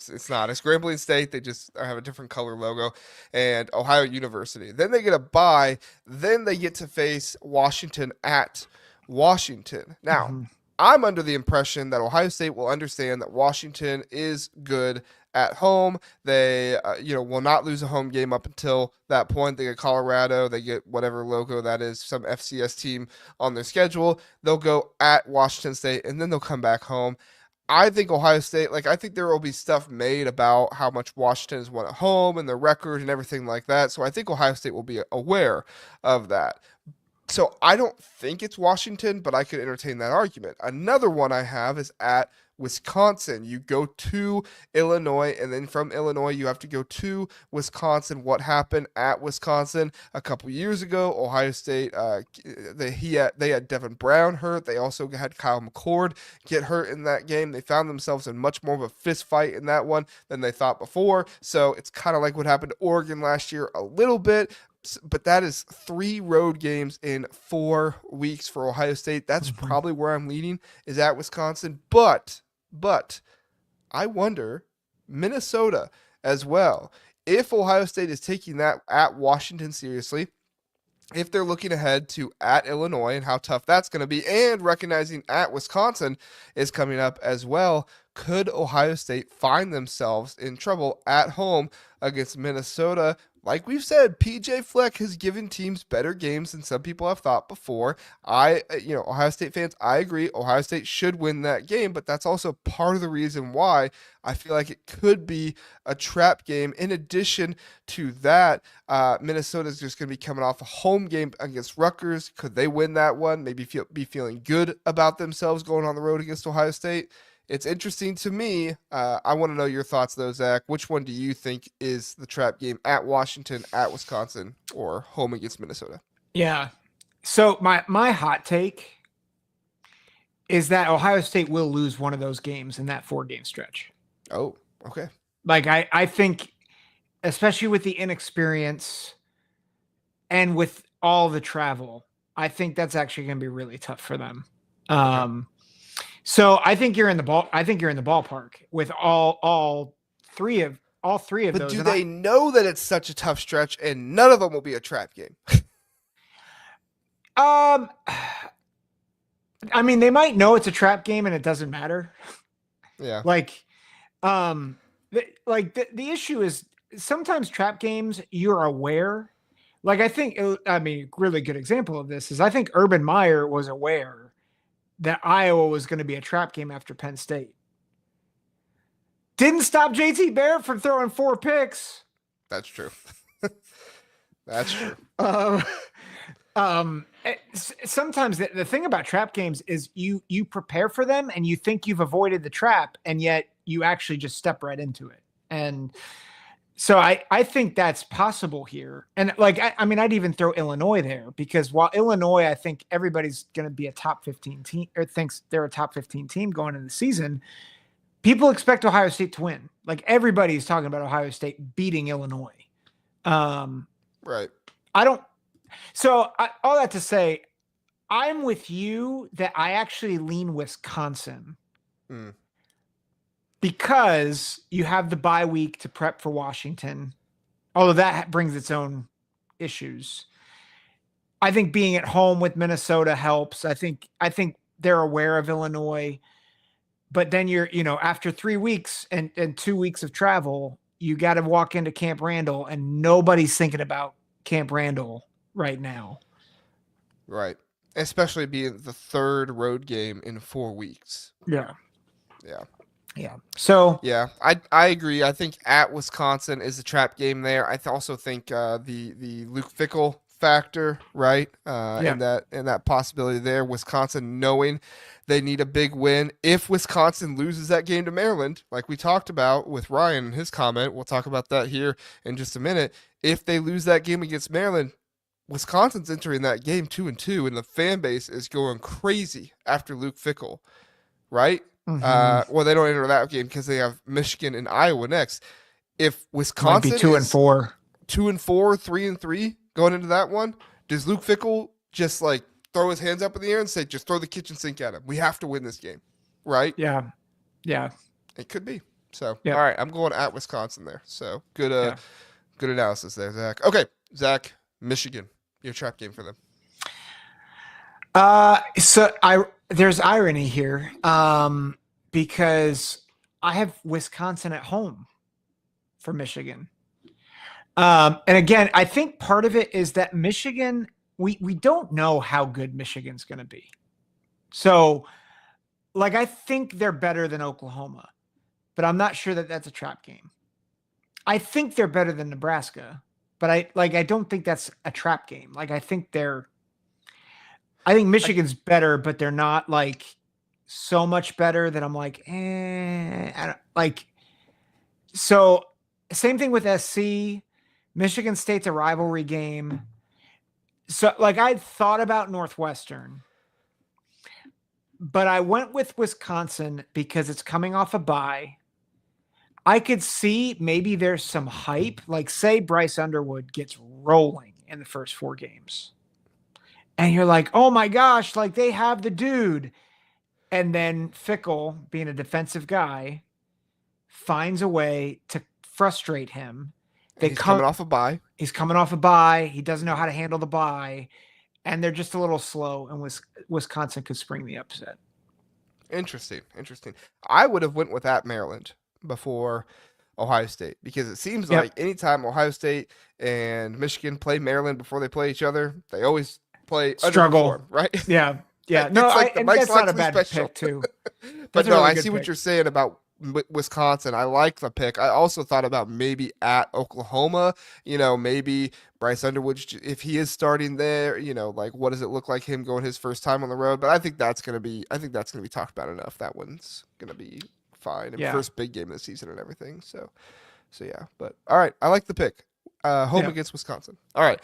It's not. It's Grambling State. They just have a different color logo. And Ohio University. Then they get a bye. Then they get to face Washington at Washington. Now, I'm under the impression that Ohio State will understand that Washington is good at home. They, will not lose a home game up until that point. They get Colorado. They get whatever logo that is, some FCS team on their schedule. They'll go at Washington State, and then they'll come back home. I think Ohio State, I think there will be stuff made about how much Washington has won at home and their record and everything like that. So I think Ohio State will be aware of that. So I don't think it's Washington, but I could entertain that argument. Another one I have is at Wisconsin. You go to Illinois, and then from Illinois, you have to go to Wisconsin. What happened at Wisconsin a couple years ago? Ohio State, they had Devin Brown hurt. They also had Kyle McCord get hurt in that game. They found themselves in much more of a fist fight in that one than they thought before. So it's kind of like what happened to Oregon last year a little bit. But that is 3 road games in 4 weeks for Ohio State. That's probably where I'm leaning, is at Wisconsin. But I wonder, Minnesota as well. If Ohio State is taking that at Washington seriously, if they're looking ahead to at Illinois and how tough that's going to be, and recognizing at Wisconsin is coming up as well, could Ohio State find themselves in trouble at home against Minnesota? Like we've said, PJ Fleck has given teams better games than some people have thought before. Ohio State fans, I agree. Ohio State should win that game, but that's also part of the reason why I feel like it could be a trap game. In addition to that, Minnesota is just going to be coming off a home game against Rutgers. Could they win that one? Maybe be feeling good about themselves going on the road against Ohio State. It's interesting to me. I want to know your thoughts, though, Zach. Which one do you think is the trap game, at Washington, at Wisconsin, or home against Minnesota? Yeah. So my hot take is that Ohio State will lose one of those games in that 4-game stretch. Oh, okay. Like I think, especially with the inexperience and with all the travel, I think that's actually going to be really tough for them. So I think you're in the ballpark with all three of But those. do they know that it's such a tough stretch and none of them will be a trap game? I mean, they might know it's a trap game and it doesn't matter. Yeah. The issue is sometimes trap games, you're aware. Like, really good example of this is I think Urban Meyer was aware that Iowa was going to be a trap game after Penn State. Didn't stop JT Barrett from throwing 4 picks. That's true. That's true. Sometimes the thing about trap games is you prepare for them and you think you've avoided the trap, and yet you actually just step right into it. And so I think that's possible here. And I'd even throw Illinois there, because while Illinois, I think everybody's going to be a top 15 team, or thinks they're a top 15 team going into the season. People expect Ohio State to win. Like, everybody's talking about Ohio State beating Illinois. Right. All that to say, I'm with you that I actually lean Wisconsin. Because you have the bye week to prep for Washington, although that brings its own issues. I think being at home with Minnesota helps. I think they're aware of Illinois, but then after 3 weeks and 2 weeks of travel, you got to walk into Camp Randall, and nobody's thinking about Camp Randall right now. Right. Especially being the 3rd road game in 4 weeks. Yeah. Yeah. Yeah. So yeah, I agree. I think at Wisconsin is the trap game there. I also think the Luke Fickell factor, right? In that possibility there. Wisconsin knowing they need a big win. If Wisconsin loses that game to Maryland, like we talked about with Ryan and his comment, we'll talk about that here in just a minute. If they lose that game against Maryland, Wisconsin's entering that game 2-2, and the fan base is going crazy after Luke Fickell, right? Mm-hmm. Well, they don't enter that game because they have Michigan and Iowa next. If Wisconsin might be 2-4, 2-4, 3-3 going into that one, does Luke Fickell just like throw his hands up in the air and say, just throw the kitchen sink at him? We have to win this game, right? Yeah. It could be. So, yep. All right, I'm going at Wisconsin there. So good analysis there, Zach. Okay, Zach, Michigan, your trap game for them. There's irony here, because I have Wisconsin at home for Michigan. And again, I think part of it is that Michigan, we don't know how good Michigan's going to be. So, I think they're better than Oklahoma, but I'm not sure that that's a trap game. I think they're better than Nebraska, but I don't think that's a trap game. I think Michigan's better, but they're not so much better that I'm I don't so same thing with SC. Michigan State's a rivalry game. So I thought about Northwestern, but I went with Wisconsin because it's coming off a bye. I could see maybe there's some hype, say Bryce Underwood gets rolling in the first 4 games. And you're like, oh my gosh, they have the dude. And then Fickell, being a defensive guy, finds a way to frustrate him. He's coming off a bye. He's coming off a bye. He doesn't know how to handle the bye. And they're just a little slow, and Wisconsin could spring the upset. Interesting. I would have went with at Maryland before Ohio State, because it seems like anytime Ohio State and Michigan play Maryland before they play each other, they always play struggle, right? Yeah. No, that's not a bad pick too. But no, I see what you're saying about Wisconsin. I like the pick. I also thought about maybe at Oklahoma. Maybe Bryce Underwood, if he is starting there. What does it look like him going his first time on the road? But I think that's gonna be talked about enough. That one's gonna be fine. And first big game of the season and everything. So yeah. But all right, I like the pick. Home against Wisconsin. All right.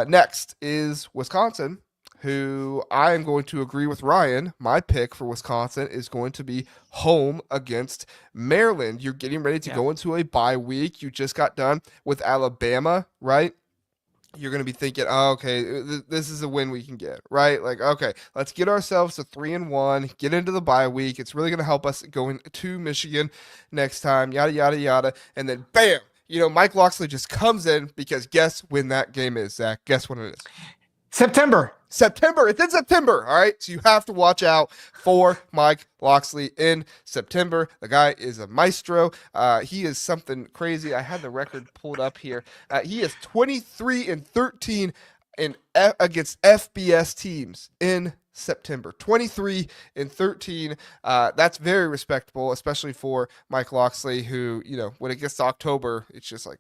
Next is Wisconsin who I am going to agree with Ryan. My pick for Wisconsin is going to be home against Maryland. You're getting ready to go into a bye week. You just got done with Alabama, right? You're going to be thinking, oh, okay, this is a win we can get, right? Like, okay, let's get ourselves to 3-1, get into the bye week. It's really going to help us going to Michigan next time, yada, yada, yada. And then, bam, Mike Locksley just comes in because guess when that game is, Zach? Guess when it is? September. It's in September. All right. So you have to watch out for Mike Locksley in September. The guy is a maestro. He is something crazy. I had the record pulled up here. He is 23-13 against FBS teams in September. 23-13. That's very respectable, especially for Mike Locksley, who, when it gets to October, it's just like,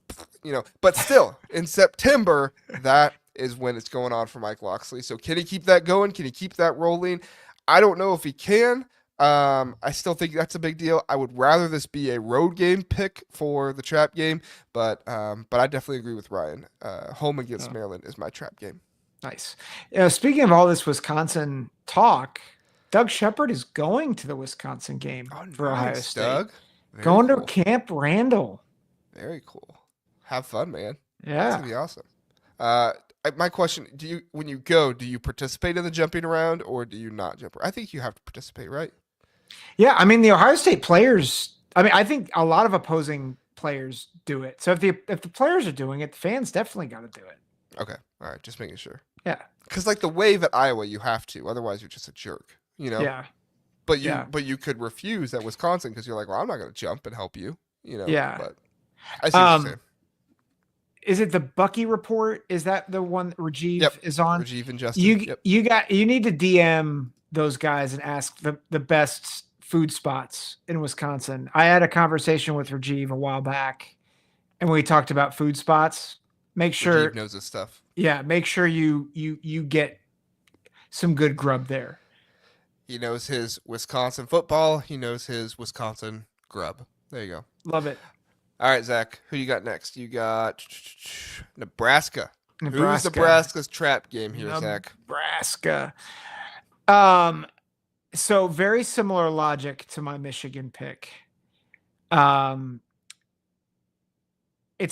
but still in September, that is when it's going on for Mike Locksley. So can he keep that going? Can he keep that rolling? I don't know if he can. I still think that's a big deal. I would rather this be a road game pick for the trap game, but I definitely agree with Ryan. Home against Maryland is my trap game. Nice. Speaking of all this Wisconsin talk, Doug Shepard is going to the Wisconsin game for Ohio State. Doug. Going to Camp Randall. Very cool. Have fun, man. Yeah. That's gonna be awesome. My question, when you go, do you participate in the jumping around or do you not jump around? I think you have to participate, right? Yeah, I mean, the Ohio State players, I think a lot of opposing players do it. So if the players are doing it, the fans definitely got to do it. Okay. All right. Just making sure. Yeah. Because like the wave at Iowa, you have to. Otherwise, you're just a jerk, Yeah. But you could refuse at Wisconsin because you're like, well, I'm not going to jump and help you, Yeah. But I see what you're saying. Is it the Bucky report? Is that the one that Rajiv is on? Rajiv and Justin. You need to DM those guys and ask the best food spots in Wisconsin. I had a conversation with Rajiv a while back, and we talked about food spots. Make sure Rajiv knows his stuff. Yeah, make sure you get some good grub there. He knows his Wisconsin football. He knows his Wisconsin grub. There you go. Love it. All right, Zach, who you got next? You got Nebraska. Who's Nebraska's trap game here, Zach? Nebraska. So very similar logic to my Michigan pick. It's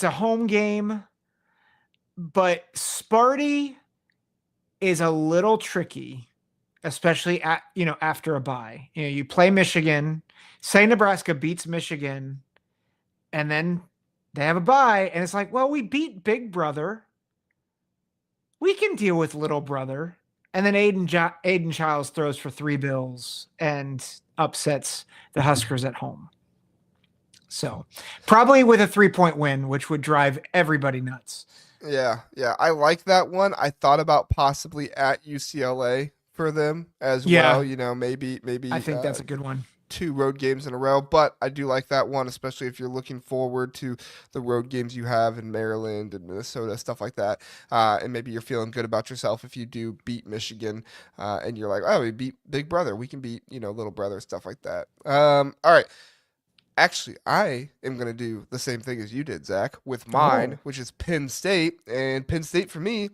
a home game, but Sparty is a little tricky, especially after a bye. You play Michigan, say Nebraska beats Michigan, and then they have a bye, and it's like, well, we beat Big Brother. We can deal with Little Brother. And then Aiden Childs throws for 3 bills and upsets the Huskers at home. So probably with a 3-point win, which would drive everybody nuts. Yeah. I like that one. I thought about possibly at UCLA for them as well. Maybe. I think that's a good one. 2 road games in a row, but I do like that one, especially if you're looking forward to the road games you have in Maryland and Minnesota, stuff like that. And maybe you're feeling good about yourself if you do beat Michigan, and you're like, oh, we beat Big Brother. We can beat, Little Brother, stuff like that. All right. Actually, I am going to do the same thing as you did, Zach, with mine, which is Penn State. And Penn State, for me,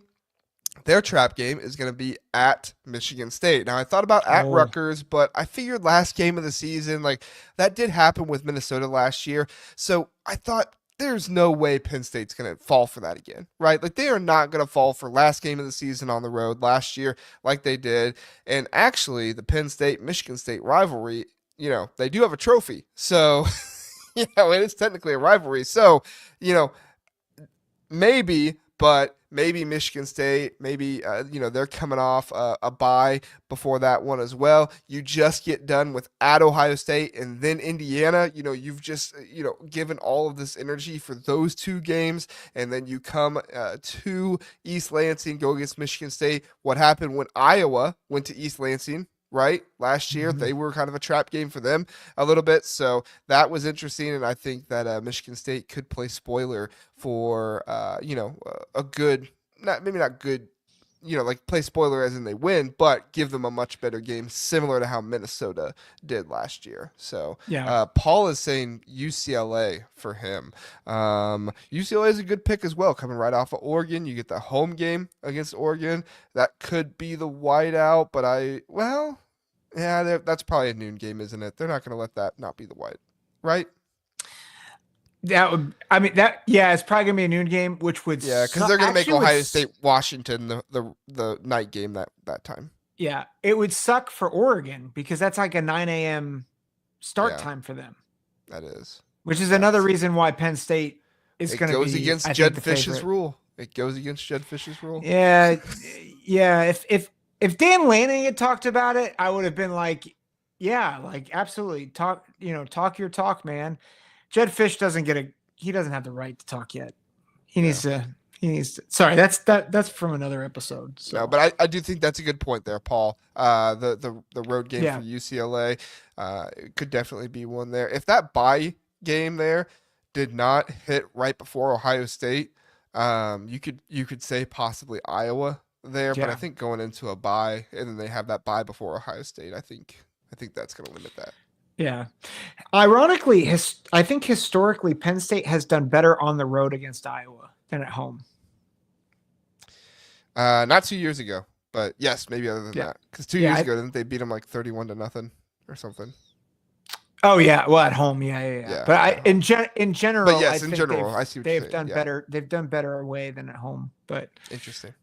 their trap game is going to be at Michigan State. Now, I thought about at Rutgers, but I figured last game of the season, like that did happen with Minnesota last year. So I thought there's no way Penn State's going to fall for that again, right? Like they are not going to fall for last game of the season on the road last year like they did. And actually, the Penn State-Michigan State rivalry, they do have a trophy. So, it is technically a rivalry. So, maybe Michigan State, they're coming off a bye before that one as well. You just get done with at Ohio State and then Indiana. You've just, given all of this energy for those 2 games. And then you come to East Lansing, go against Michigan State. What happened when Iowa went to East Lansing? Right? Last year, they were kind of a trap game for them a little bit. So that was interesting. And I think that Michigan State could play spoiler for, a good, maybe not good like play spoiler as in they win, but give them a much better game, similar to how Minnesota did last year. So Yeah. Paul is saying UCLA for him. UCLA is a good pick as well, coming right off of Oregon. You get the home game against Oregon. That could be the whiteout, but yeah, that's probably a noon game, isn't it? They're not going to let that not be the white, right? That would, I mean, that, yeah, it's probably gonna be a noon game, which would, Yeah, because they're going to make Ohio State Washington the night game that time. Yeah, it would suck for Oregon because that's like a 9 a.m. start time for them. That is, which is another reason why Penn State is going to be. It goes against Jed Fish's rule. It goes against Jed Fish's rule. Yeah, yeah. If Dan Lanning had talked about it, I would have been like, yeah, like absolutely talk your talk, man. Jed Fish doesn't have the right to talk yet. He needs to. Sorry, that's from another episode. So. No, but I do think that's a good point there, Paul. The road game for UCLA could definitely be one there. If that bye game there did not hit right before Ohio State, you could say possibly Iowa there, but I think going into a bye and then they have that bye before Ohio State, I think that's going to limit that. Yeah. Ironically, I think historically Penn State has done better on the road against Iowa than at home. Not 2 years ago, but yes, maybe other than that. Because 2 years ago, didn't they beat them like 31-0 or something? Oh yeah, well at home, yeah. But in general, but yes, in general, I see what they've done better. They've done better away than at home. But interesting.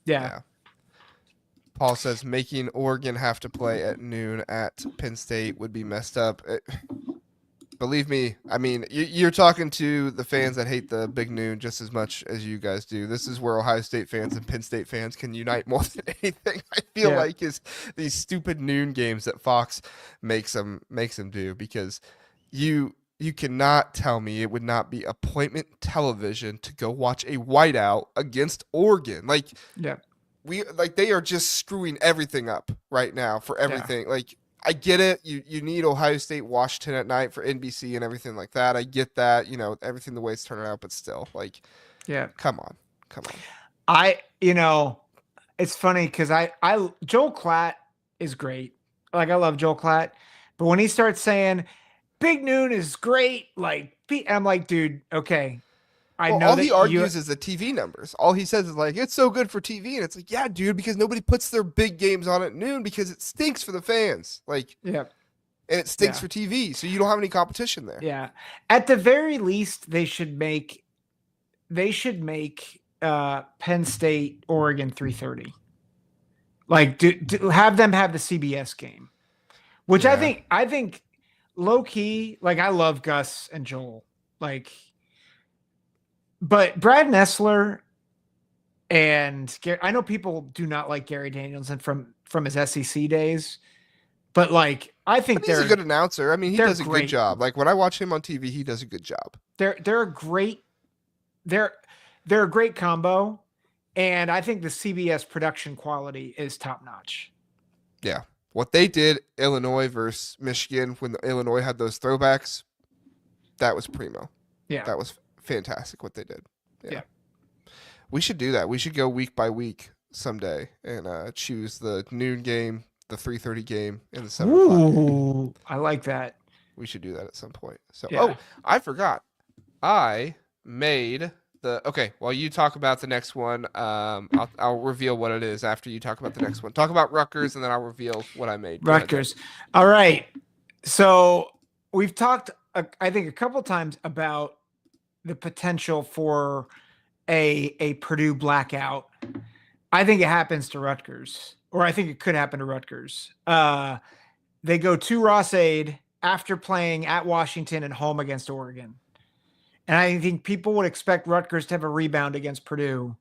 Yeah. Paul says making Oregon have to play at noon at Penn State would be messed up. Believe me, I mean, you're talking to the fans that hate the big noon just as much as you guys do. This is where Ohio State fans and Penn State fans can unite more than anything. I feel like is these stupid noon games that Fox makes them do, because you cannot tell me it would not be appointment television to go watch a whiteout against Oregon. They are just screwing everything up right now for everything. I get it. You need Ohio State, Washington at night for NBC and everything like that. I get that, everything the way it's turning out, but still, come on. It's funny because Joel Klatt is great. I love Joel Klatt, but when he starts saying Big Noon is great, I'm like, dude, okay. All he argues is the TV numbers. All he says is it's so good for TV, and it's yeah, dude, because nobody puts their big games on at noon because it stinks for the fans. And it stinks for TV, so you don't have any competition there. Yeah. At the very least, they should make Penn State Oregon 3:30. Have them have the CBS game, which I think low key. I love Gus and Joel. But Brad Nessler and I know people do not like Gary Danielson from his SEC days, but I think he's a good announcer. I mean, he does a good job. When I watch him on TV, he does a good job. They're a great combo, and I think the CBS production quality is top notch. Yeah, what they did Illinois versus Michigan when Illinois had those throwbacks, that was primo. Yeah, that was fantastic what they did. Yeah. We should do that. We should go week by week someday and choose the noon game, the 3:30 game, and the 7 o'clock game. I like that. We should do that at some point. So, I forgot. I made while you talk about the next one, I'll reveal what it is after you talk about the next one. Talk about Rutgers, and then I'll reveal what I made. Rutgers. All right. So we've talked, I think, a couple times about the potential for a Purdue blackout. I think it happens to Rutgers, or I think it could happen to Rutgers. They go to Ross-Ade after playing at Washington and home against Oregon. And I think people would expect Rutgers to have a rebound against Purdue.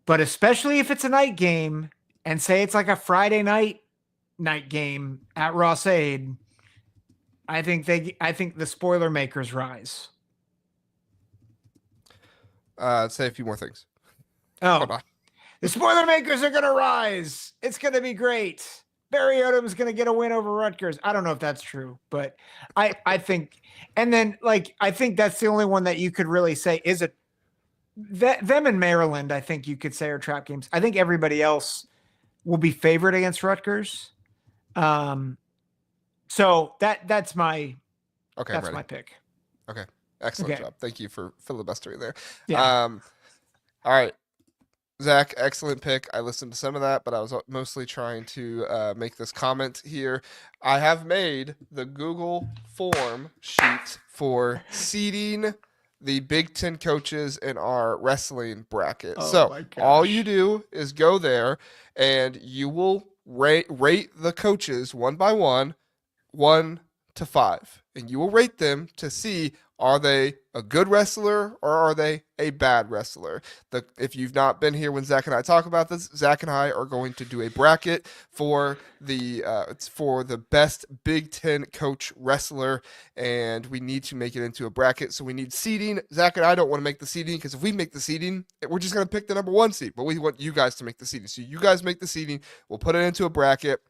But especially if it's a night game, and say it's a Friday night game at Ross-Ade, I think the spoiler makers rise. Say a few more things. Hold on. The spoiler makers are going to rise. It's going to be great. Barry Odom's going to get a win over Rutgers. I don't know if that's true, but I think, and then I think that's the only one that you could really say is them in Maryland, I think you could say are trap games. I think everybody else will be favored against Rutgers. So that's my Okay, I'm that's ready. my pick. Okay, excellent Okay. job. Thank you for filibustering there. Yeah. All right, Zach, excellent pick. I listened to some of that, but I was mostly trying to make this comment here. I have made the Google form sheet for seeding the Big Ten coaches in our wrestling bracket. Oh So my all you gosh. do is go there and you will rate the coaches one by one, 1 to 5, and you will rate them to see, are they a good wrestler or are they a bad wrestler. If you've not been here when Zach and I talk about this, Zach and I are going to do a bracket for the best Big Ten coach wrestler, and we need to make it into a bracket. So we need seeding. Zach and I don't want to make the seeding because if we make the seeding, we're just going to pick the number 1 seed. But we want you guys to make the seeding. So you guys make the seeding. We'll put it into a bracket.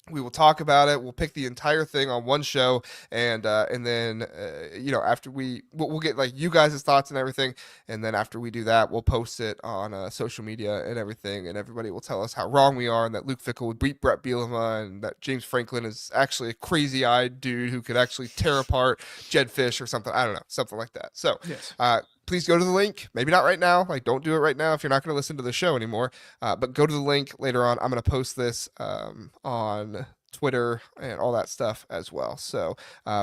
We will talk about it. We'll pick the entire thing on one show, and then after we'll get like you guys' thoughts and everything, and then after we do that, we'll post it on social media and everything, and everybody will tell us how wrong we are, and that Luke Fickle would beat Brett Bielema, and that James Franklin is actually a crazy-eyed dude who could actually tear apart Jed Fish or something. I don't know, something like that. So, Yes. Please go to the link. Maybe not right now. Like, don't do it right now if you're not going to listen to the show anymore. But go to the link later on. I'm going to post this on Twitter and all that stuff as well. So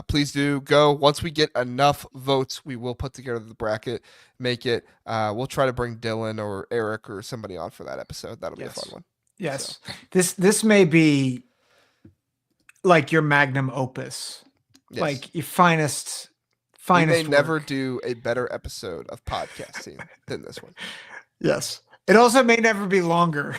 please do go. Once we get enough votes, we will put together the bracket, make it. We'll try to bring Dylan or Eric or somebody on for that episode. That'll be a fun one. Yes. So. This may be like your magnum opus, like your finest. We may never do a better episode of podcasting than this one. Yes. It also may never be longer.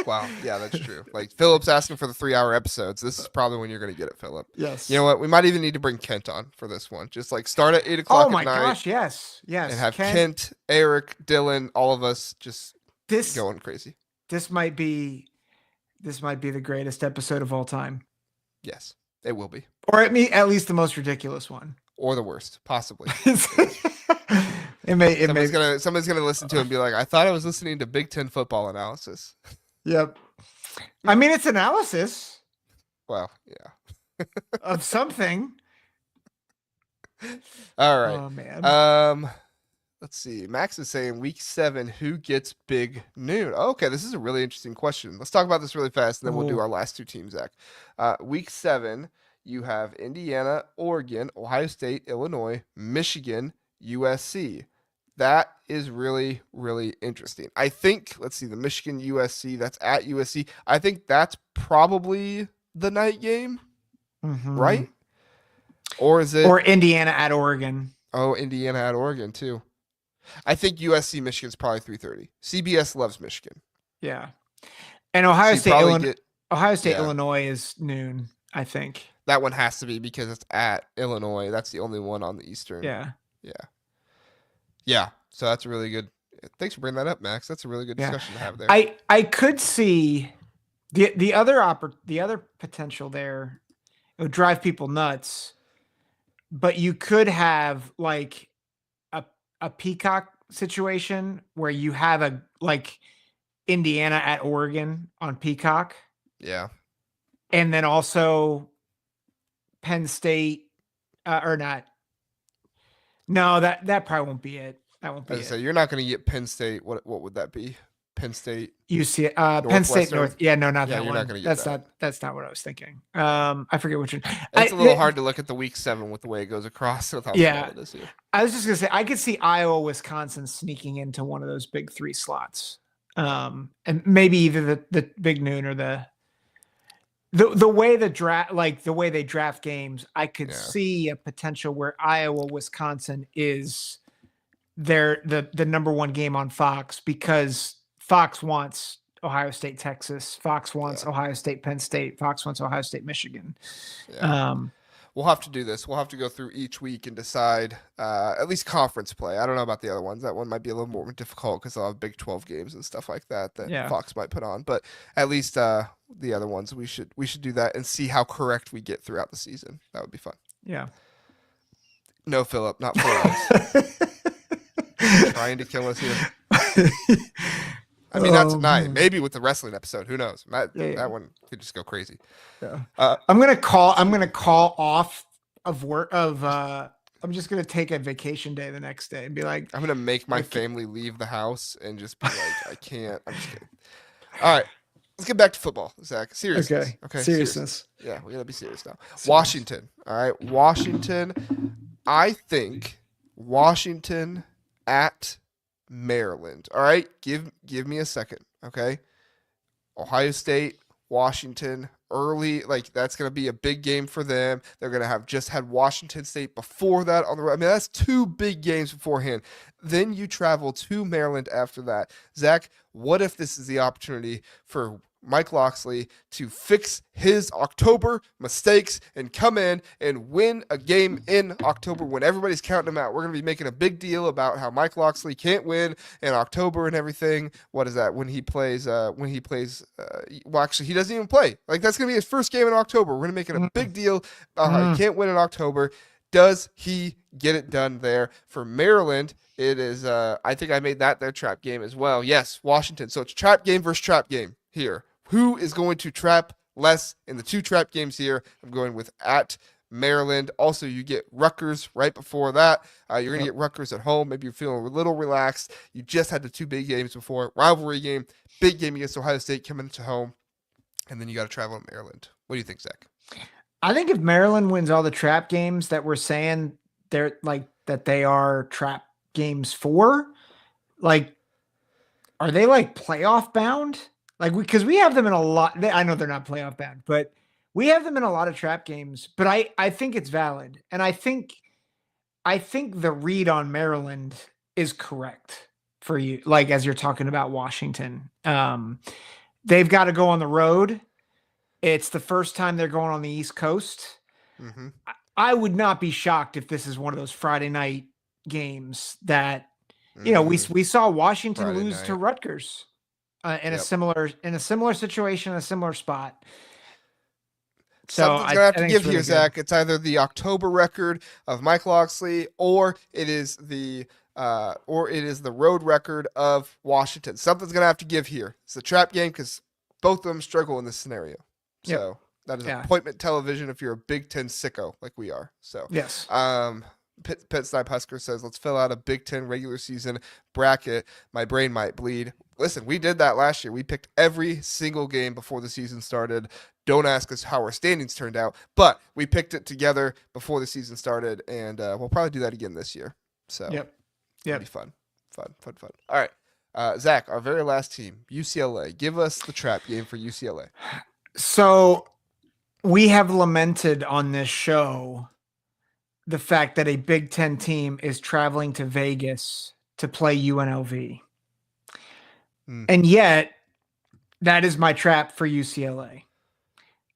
Wow. Yeah, that's true. Like Philip's asking for the 3-hour episodes. This is probably when you're going to get it, Philip. Yes. You know what? We might even need to bring Kent on for this one. Just like start at 8 o'clock at night. Oh my gosh. Yes. Yes. And have Kent, Eric, Dylan, all of us just going crazy. This might be the greatest episode of all time. Yes, it will be. Or at least the most ridiculous one. Or the worst, possibly. Somebody's gonna listen to it and be like, I thought I was listening to Big Ten football analysis. Yep. I mean, it's analysis. Well, yeah. Of something. All right. Oh man. Let's see. Max is saying week 7, who gets big noon? Okay, this is a really interesting question. Let's talk about this really fast, and then we'll do our last 2 teams, Zach. Week 7, you have Indiana, Oregon, Ohio State, Illinois, Michigan, USC. That is really, really interesting. I think, let's see, the Michigan USC, that's at USC. I think that's probably the night game, right? Or is it? Or Indiana at Oregon. Oh, Indiana at Oregon, too. I think USC Michigan's probably 3:30. CBS loves Michigan. Yeah. And Ohio State, Illinois is noon, I think. That one has to be because it's at Illinois. That's the only one on the Eastern. Yeah. Yeah. So that's a really good. Thanks for bringing that up, Max. That's a really good discussion to have there. I could see the other potential there. It would drive people nuts, but you could have like a Peacock situation where you have a like Indiana at Oregon on Peacock. Yeah. And then also Penn State or not. No, that probably won't be it. That won't be it. So you're not going to get Penn State. What would that be? Penn State, UCLA, Penn State North. Yeah, no, not that you're one. Not gonna get that's not what I was thinking. I forget which one. It's a little hard to look at the week 7 with the way it goes across with how small it is here. I was just gonna say I could see Iowa, Wisconsin sneaking into one of those big 3 slots, and maybe either the big noon or the way the way they draft games. I could see a potential where Iowa, Wisconsin is the number 1 game on Fox because Fox wants Ohio State, Texas. Fox wants Ohio State, Penn State. Fox wants Ohio State, Michigan. Yeah. We'll have to do this. We'll have to go through each week and decide at least conference play. I don't know about the other ones. That one might be a little more difficult because they'll have Big 12 games and stuff like that Fox might put on. But at least the other ones, we should do that and see how correct we get throughout the season. That would be fun. Yeah. No, Philip, not for us. trying to kill us here. I mean, not tonight. Man. Maybe with the wrestling episode. Who knows? That one could just go crazy. Yeah. I'm gonna call off of work. I'm just gonna take a vacation day the next day and be like, I'm gonna make my family leave the house and just be like, I can't. I'm just kidding. All right, let's get back to football, Zach. Seriousness. Okay. Seriousness. Yeah, we gotta be serious now. Washington. All right, Washington. I think Washington at Maryland. All right, give me a second, okay? Ohio State, Washington, early, like that's going to be a big game for them. They're going to have just had Washington State before that on the road. I mean, that's two big games beforehand. Then you travel to Maryland after that. Zach, what if this is the opportunity for Mike Locksley to fix his October mistakes and come in and win a game in October when everybody's counting him out? We're going to be making a big deal about how Mike Locksley can't win in October and everything. What is that? When he plays, well, actually, he doesn't even play. Like, that's going to be his first game in October. We're going to make it a big deal. He can't win in October. Does he get it done there? For Maryland, it is, I think I made that their trap game as well. Yes, Washington. So it's trap game versus trap game here. Who is going to trap less in the two trap games here? I'm going with at Maryland. Also, you get Rutgers right before that. You're going to get Rutgers at home. Maybe you're feeling a little relaxed. You just had the two big games before. Rivalry game, big game against Ohio State coming to home. And then you got to travel to Maryland. What do you think, Zach? I think if Maryland wins all the trap games that we're saying they're like that they are trap games for, like, are they like playoff bound? Like, because we have them in a lot. I know they're not playoff bound, but we have them in a lot of trap games. But I think it's valid, and I think the read on Maryland is correct for you. Like, as you're talking about Washington, they've got to go on the road. It's the first time they're going on the East Coast. Mm-hmm. I would not be shocked if this is one of those Friday night games that we saw Washington Friday lose night to Rutgers. In a similar situation, a similar spot. So something's gonna have to give here, Zach. It's either the October record of Mike Locksley, or it is the road record of Washington. Something's gonna have to give here. It's a trap game because both of them struggle in this scenario. So that is appointment television if you're a Big Ten sicko like we are. So yes. Pitt Snipe Husker says, let's fill out a Big Ten regular season bracket. My brain might bleed. Listen, we did that last year. We picked every single game before the season started. Don't ask us how our standings turned out, but we picked it together before the season started, and we'll probably do that again this year. So it'll be fun. All right, Zach, our very last team, UCLA. Give us the trap game for UCLA. So we have lamented on this show the fact that a Big Ten team is traveling to Vegas to play UNLV. And yet, that is my trap for UCLA.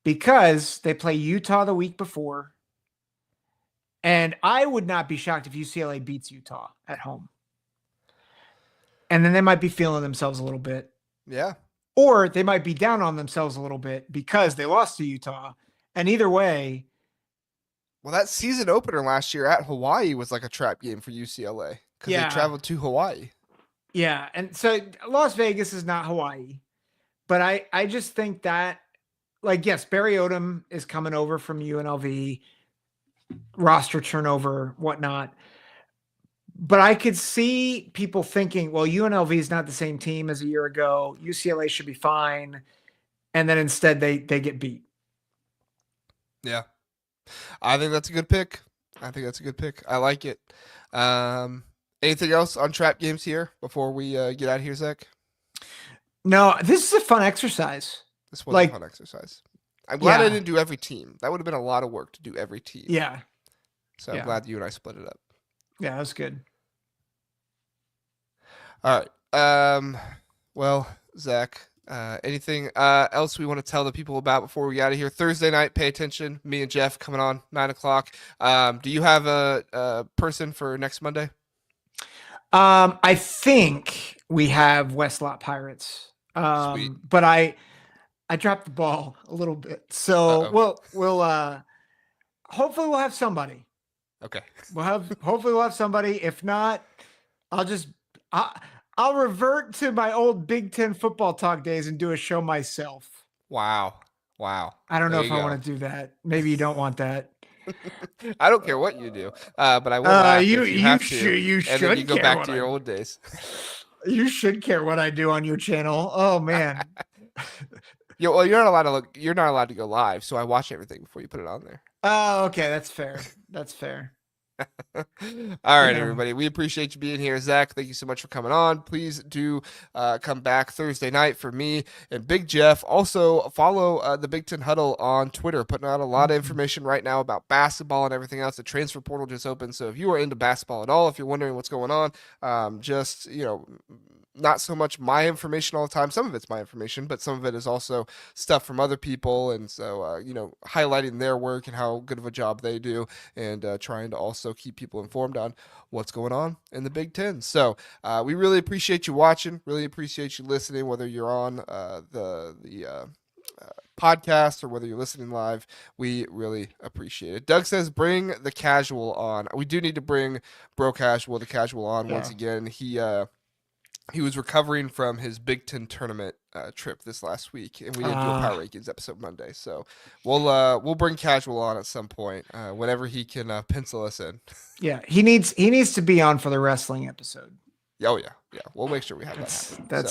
Because they play Utah the week before. And I would not be shocked if UCLA beats Utah at home. And then they might be feeling themselves a little bit. Yeah. Or they might be down on themselves a little bit because they lost to Utah. And either way. Well, that season opener last year at Hawaii was like a trap game for UCLA. Because they traveled to Hawaii. Yeah, and so Las Vegas is not Hawaii, but I just think that, like, yes, Barry Odom is coming over from UNLV, roster turnover, whatnot, but I could see people thinking, well, UNLV is not the same team as a year ago, UCLA should be fine, and then instead they get beat. Yeah, I think that's a good pick. I like it. Anything else on trap games here before we get out of here, Zach? No, this is a fun exercise. This was a fun exercise. I'm glad I didn't do every team. That would have been a lot of work to do every team. Yeah. So I'm glad you and I split it up. Yeah, that's good. All right. Well, Zach, anything else we want to tell the people about before we get out of here? Thursday night, pay attention. Me and Jeff coming on 9:00. Do you have a person for next Monday? I think we have Westlot Pirates. Sweet. But I dropped the ball a little bit. So we'll hopefully we'll have somebody. Okay. Hopefully we'll have somebody. If not, I'll revert to my old Big Ten football talk days and do a show myself. Wow. I don't know There if you I go. want to do that. Maybe you don't want that. I don't care what you do, but I will laugh if you have to. You And then you should go care back what to your old days. You should care what I do on your channel. Oh man. Well, you're not allowed to look. You're not allowed to go live, so I watch everything before you put it on there. Oh, okay, that's fair. That's fair. All right, Yeah. everybody. We appreciate you being here. Zach, thank you so much for coming on. Please do come back Thursday night for me and Big Jeff. Also, follow the Big Ten Huddle on Twitter, putting out a lot of information right now about basketball and everything else. The transfer portal just opened, so if you are into basketball at all, if you're wondering what's going on, just, not so much my information all the time. Some of it's my information, but some of it is also stuff from other people. And so, highlighting their work and how good of a job they do, and trying to also keep people informed on what's going on in the Big Ten. So we really appreciate you watching, really appreciate you listening, whether you're on the podcast or whether you're listening live. We really appreciate it. Doug says bring the casual on. We do need to bring Bro Casual, the casual on once again. He was recovering from his Big Ten tournament trip this last week, and we didn't do a Power Rankings episode Monday. So we'll bring Casual on at some point whenever he can pencil us in. Yeah, he needs to be on for the wrestling episode. Oh yeah. We'll make sure we have that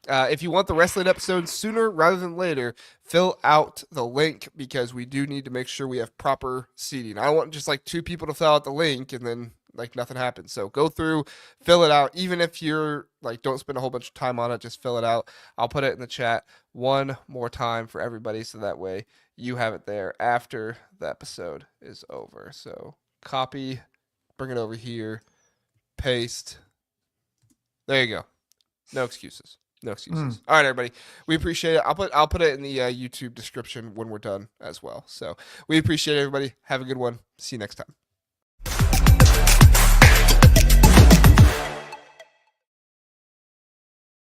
happen. If you want the wrestling episode sooner rather than later, fill out the link, because we do need to make sure we have proper seating. I don't want just like 2 people to fill out the link and then like nothing happens. So go through, fill it out. Even if you're like, don't spend a whole bunch of time on it, just fill it out. I'll put it in the chat one more time for everybody, so that way you have it there after the episode is over. So copy, bring it over here, paste. There you go. No excuses. All right, everybody. We appreciate it. I'll put it in the YouTube description when we're done as well. So we appreciate it, everybody. Have a good one. See you next time.